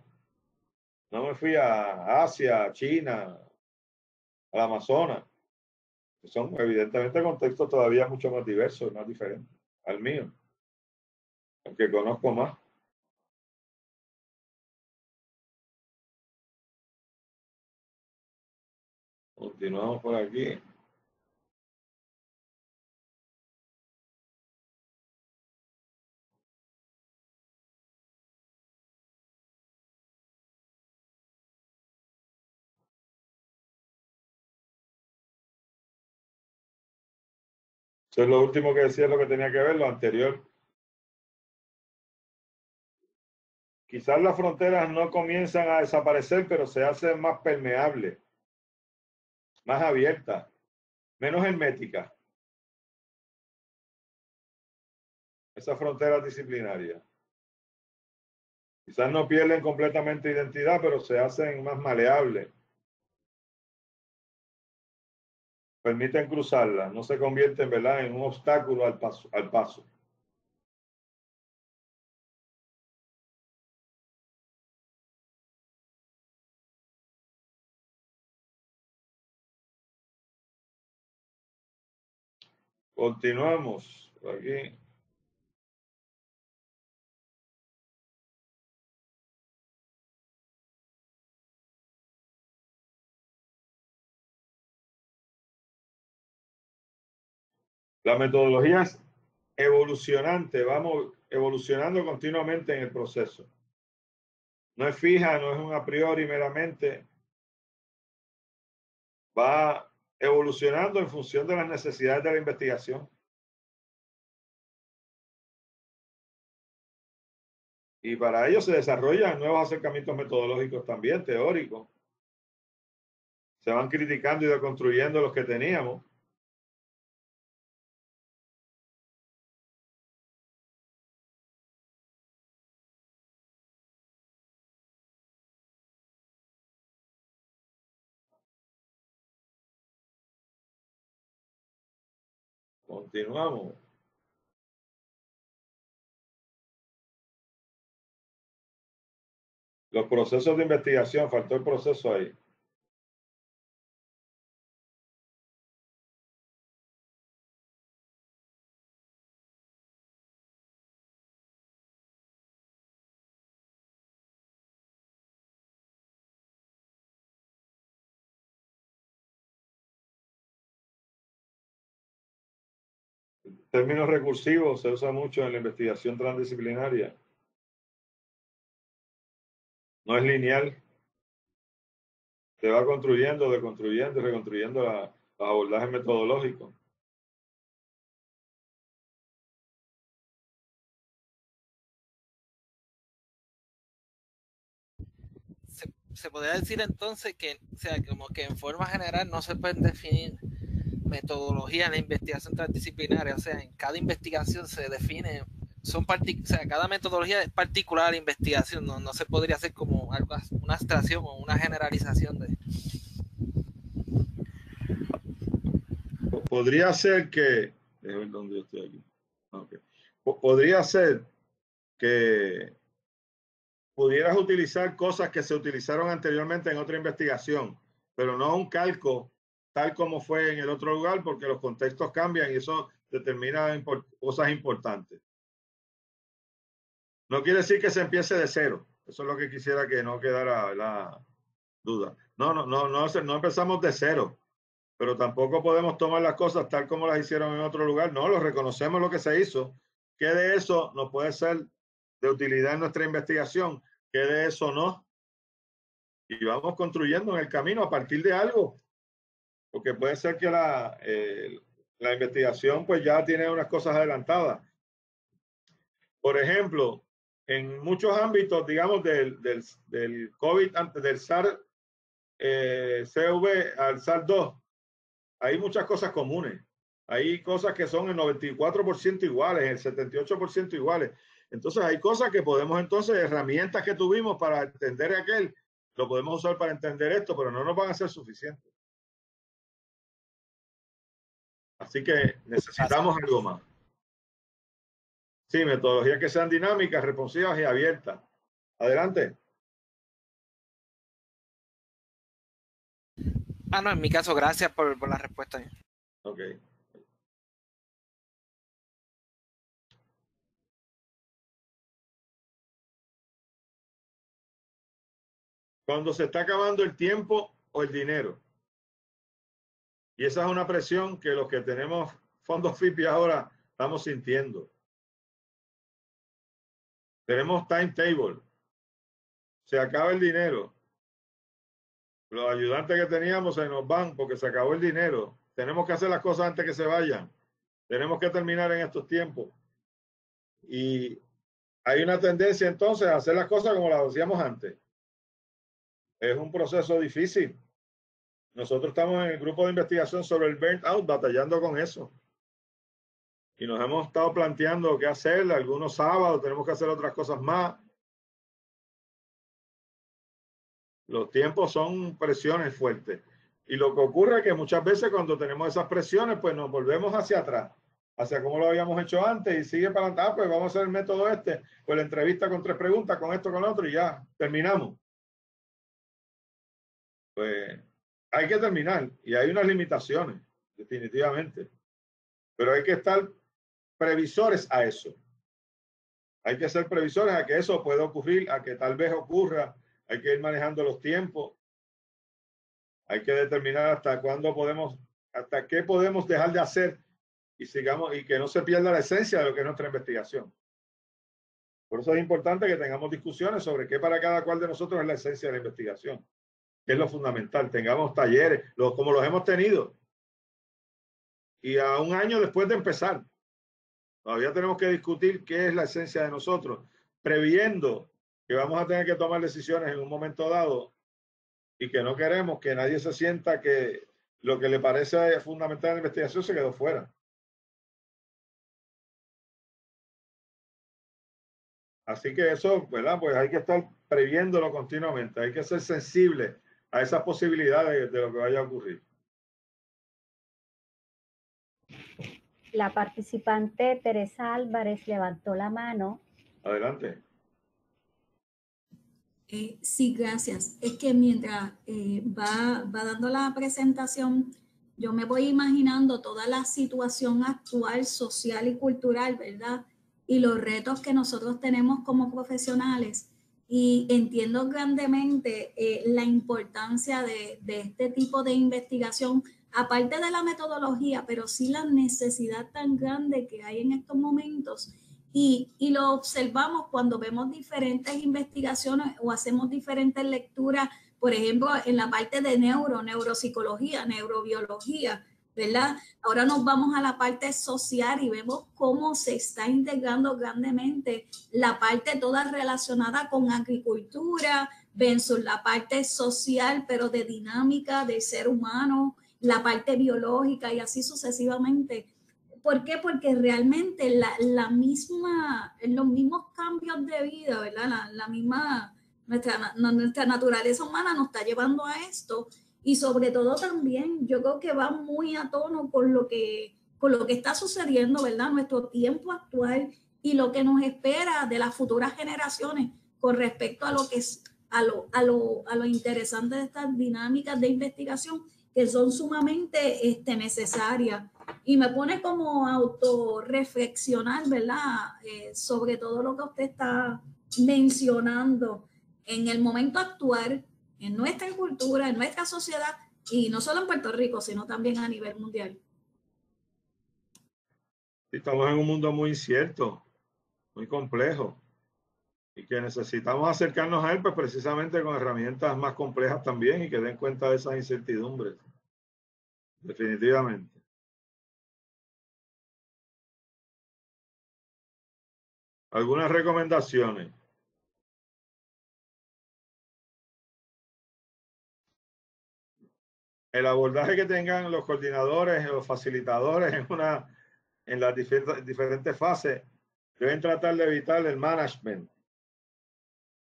No me fui a Asia, a China, al Amazonas. Son evidentemente contextos todavía mucho más diversos, más diferentes al mío, aunque conozco más. Continuamos por aquí. Eso es lo último que decía, lo que tenía que ver, lo anterior. Quizás las fronteras no comienzan a desaparecer, pero se hacen más permeables, más abiertas, menos herméticas. Esas fronteras disciplinarias. Quizás no pierden completamente identidad, pero se hacen más maleables. Permiten cruzarlas, no se convierten, ¿verdad?, en un obstáculo al paso. Continuamos por aquí. La metodología es evolucionante, vamos evolucionando continuamente en el proceso. No es fija, no es un a priori meramente. Va evolucionando en función de las necesidades de la investigación. Y para ello se desarrollan nuevos acercamientos metodológicos también, teóricos. Se van criticando y deconstruyendo los que teníamos. Continuamos. Los procesos de investigación, faltó el proceso ahí. Términos recursivos se usa mucho en la investigación transdisciplinaria. No es lineal. Se va construyendo, deconstruyendo y reconstruyendo los abordajes metodológicos. Se podría decir entonces que, o sea, como que en forma general no se pueden definir metodología en la investigación transdisciplinaria, o sea, en cada investigación se define, o sea, cada metodología es particular a la investigación, no se podría hacer como algo, una abstracción o una generalización de. Podría ser que, déjame ver dónde yo estoy aquí. Okay. Podría ser que pudieras utilizar cosas que se utilizaron anteriormente en otra investigación, pero no un calco tal como fue en el otro lugar, porque los contextos cambian y eso determina cosas importantes. No quiere decir que se empiece de cero. Eso es lo que quisiera que no quedara la duda. No empezamos de cero, pero tampoco podemos tomar las cosas tal como las hicieron en otro lugar. No, lo reconocemos lo que se hizo. ¿Qué de eso nos puede ser de utilidad en nuestra investigación? ¿Qué de eso no? Y vamos construyendo en el camino a partir de algo. Porque puede ser que la investigación pues ya tiene unas cosas adelantadas. Por ejemplo, en muchos ámbitos, digamos, del COVID, antes del SARS-CoV al SARS-2, hay muchas cosas comunes. Hay cosas que son el 94% iguales, el 78% iguales. Entonces hay cosas que podemos entonces, herramientas que tuvimos para entender aquel, lo podemos usar para entender esto, pero no nos van a ser suficientes. Así que necesitamos algo más. Sí, metodologías que sean dinámicas, responsivas y abiertas. Adelante. No, en mi caso, gracias por la respuesta. Ok. Cuando se está acabando el tiempo o el dinero. Y esa es una presión que los que tenemos fondos FIPI ahora estamos sintiendo. Tenemos timetable. Se acaba el dinero. Los ayudantes que teníamos se nos van porque se acabó el dinero. Tenemos que hacer las cosas antes que se vayan. Tenemos que terminar en estos tiempos. Y hay una tendencia entonces a hacer las cosas como las hacíamos antes. Es un proceso difícil. Nosotros estamos en el grupo de investigación sobre el burnout batallando con eso. Y nos hemos estado planteando qué hacer. Algunos sábados tenemos que hacer otras cosas más. Los tiempos son presiones fuertes. Y lo que ocurre es que muchas veces cuando tenemos esas presiones, pues nos volvemos hacia atrás, hacia como lo habíamos hecho antes y sigue para atrás, pues vamos a hacer el método pues la entrevista con 3 preguntas, con esto, con otro y ya, terminamos. Pues hay que terminar y hay unas limitaciones, definitivamente. Pero hay que estar previsores a eso. Hay que ser previsores a que eso pueda ocurrir, a que tal vez ocurra. Hay que ir manejando los tiempos. Hay que determinar hasta cuándo podemos, hasta qué podemos dejar de hacer y sigamos y que no se pierda la esencia de lo que es nuestra investigación. Por eso es importante que tengamos discusiones sobre qué para cada cual de nosotros es la esencia de la investigación, que es lo fundamental. Tengamos talleres, como los hemos tenido. Y a un año después de empezar, todavía tenemos que discutir qué es la esencia de nosotros, previendo que vamos a tener que tomar decisiones en un momento dado y que no queremos que nadie se sienta que lo que le parece fundamental en la investigación se quedó fuera. Así que eso, ¿verdad? Pues hay que estar previéndolo continuamente, hay que ser sensible a esas posibilidades de lo que vaya a ocurrir. La participante Teresa Álvarez levantó la mano. Adelante. Sí, gracias. Es que mientras va dando la presentación, yo me voy imaginando toda la situación actual, social y cultural, ¿verdad? Y los retos que nosotros tenemos como profesionales. Y entiendo grandemente la importancia de este tipo de investigación, aparte de la metodología, pero sí la necesidad tan grande que hay en estos momentos. Y lo observamos cuando vemos diferentes investigaciones o hacemos diferentes lecturas, por ejemplo, en la parte de neuropsicología, neurobiología, ¿verdad? Ahora nos vamos a la parte social y vemos cómo se está integrando grandemente la parte toda relacionada con agricultura, versus la parte social, pero de dinámica del ser humano, la parte biológica y así sucesivamente. ¿Por qué? Porque realmente los mismos cambios de vida, ¿verdad? Nuestra naturaleza humana nos está llevando a esto y sobre todo también yo creo que va muy a tono con lo que está sucediendo, ¿verdad? Nuestro tiempo actual y lo que nos espera de las futuras generaciones con respecto a lo que es a lo interesante de estas dinámicas de investigación que son sumamente necesarias. Y me pone como autorreflexionar, ¿verdad? Sobre todo lo que usted está mencionando. en el momento actual, en nuestra cultura, en nuestra sociedad, y no solo en Puerto Rico, sino también a nivel mundial. Estamos en un mundo muy incierto, muy complejo, y que necesitamos acercarnos a él, pues precisamente con herramientas más complejas también y que den cuenta de esas incertidumbres. Definitivamente. Algunas recomendaciones. El abordaje que tengan los coordinadores, los facilitadores en las diferentes fases, deben tratar de evitar el management.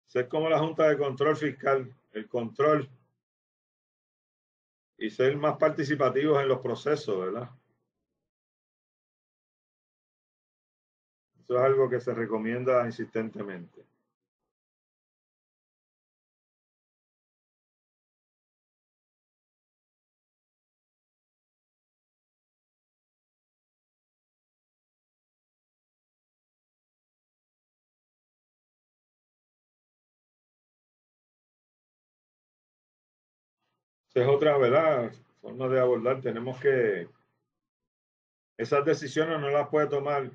Ser como la Junta de Control Fiscal, el control, y ser más participativos en los procesos, ¿verdad? Eso es algo que se recomienda insistentemente. Esa es otra, ¿verdad? Forma de abordar. Tenemos que, esas decisiones no las puede tomar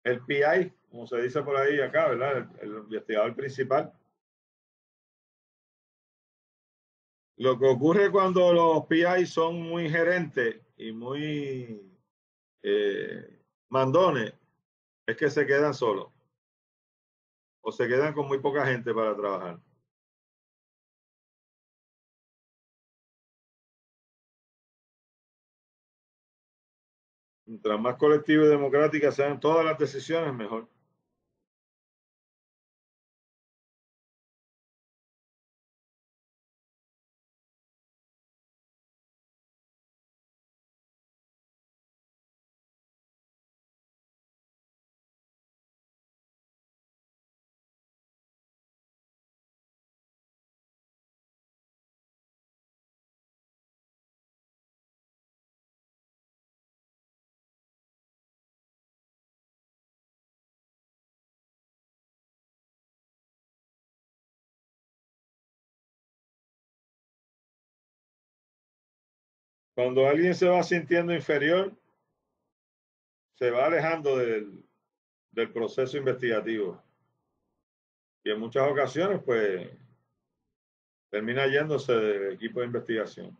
el PI, como se dice por ahí acá, ¿verdad? El investigador principal. Lo que ocurre cuando los PI son muy gerentes y muy mandones es que se quedan solos o se quedan con muy poca gente para trabajar. Mientras más colectivo y democráticas sean todas las decisiones, mejor. Cuando alguien se va sintiendo inferior, se va alejando del proceso investigativo. Y en muchas ocasiones, pues, termina yéndose del equipo de investigación.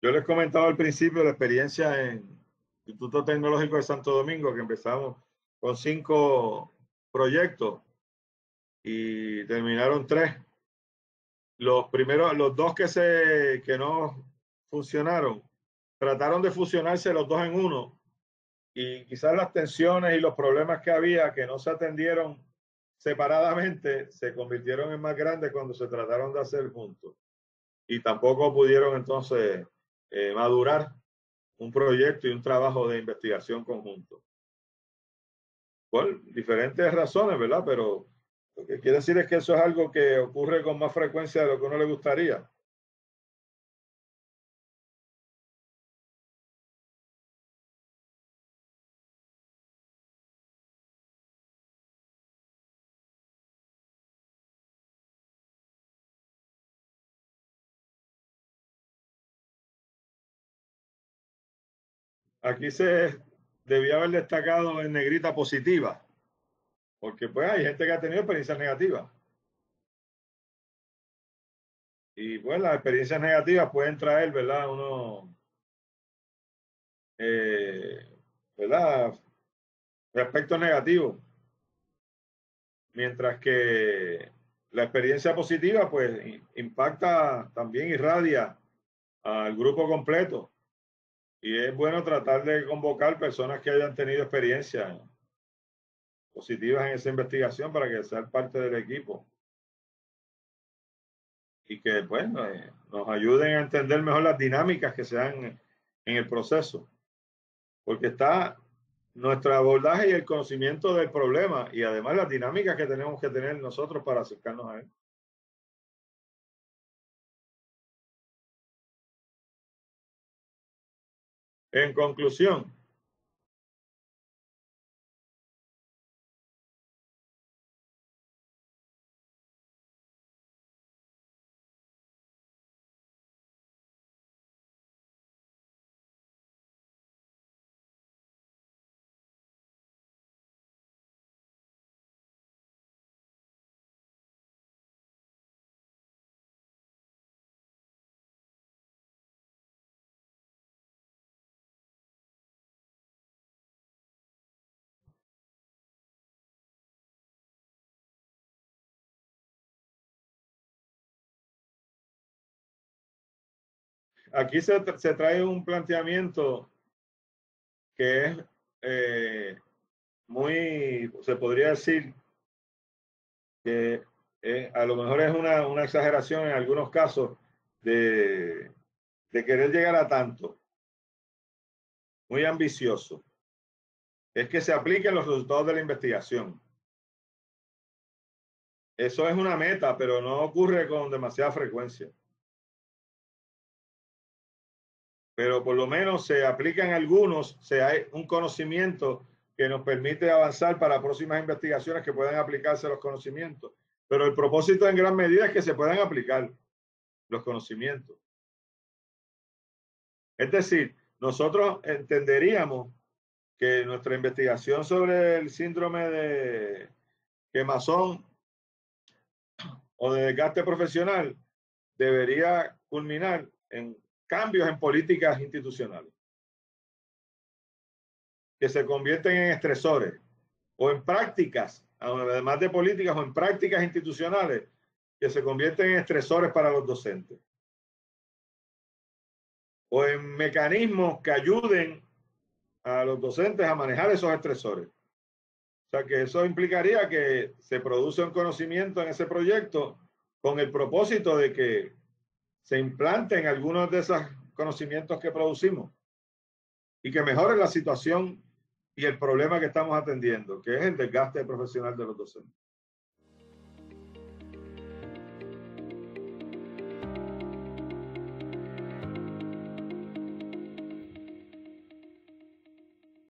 Yo les comentaba al principio la experiencia en el Instituto Tecnológico de Santo Domingo, que empezamos con 5 proyectos y terminaron 3. Los primeros, los 2 que no funcionaron, trataron de fusionarse los 2 en uno, y quizás las tensiones y los problemas que había que no se atendieron separadamente se convirtieron en más grandes cuando se trataron de hacer juntos, y tampoco pudieron entonces madurar un proyecto y un trabajo de investigación conjunto. Por diferentes razones, ¿verdad? Pero lo que quiere decir es que eso es algo que ocurre con más frecuencia de lo que a uno le gustaría. Aquí se debía haber destacado en negrita positiva, porque pues hay gente que ha tenido experiencias negativas. Y pues las experiencias negativas pueden traer, ¿verdad? ¿Verdad? Aspectos negativos. Mientras que la experiencia positiva, pues, impacta, también irradia al grupo completo. Y es bueno tratar de convocar personas que hayan tenido experiencias positivas en esa investigación para que sean parte del equipo. Y que, pues, nos ayuden a entender mejor las dinámicas que se dan en el proceso. Porque está nuestro abordaje y el conocimiento del problema y además las dinámicas que tenemos que tener nosotros para acercarnos a él. En conclusión, aquí se trae un planteamiento que es muy, se podría decir que a lo mejor es una exageración en algunos casos de querer llegar a tanto, muy ambicioso. Es que se apliquen los resultados de la investigación. Eso es una meta, pero no ocurre con demasiada frecuencia. Pero por lo menos se aplican algunos, hay un conocimiento que nos permite avanzar para próximas investigaciones que puedan aplicarse los conocimientos. Pero el propósito en gran medida es que se puedan aplicar los conocimientos. Es decir, nosotros entenderíamos que nuestra investigación sobre el síndrome de quemazón o de desgaste profesional debería culminar en cambios en políticas institucionales que se convierten en estresores o en prácticas, además de políticas, o en prácticas institucionales que se convierten en estresores para los docentes o en mecanismos que ayuden a los docentes a manejar esos estresores. O sea que eso implicaría que se produce un conocimiento en ese proyecto con el propósito de que se implanten algunos de esos conocimientos que producimos y que mejoren la situación y el problema que estamos atendiendo, que es el desgaste profesional de los docentes.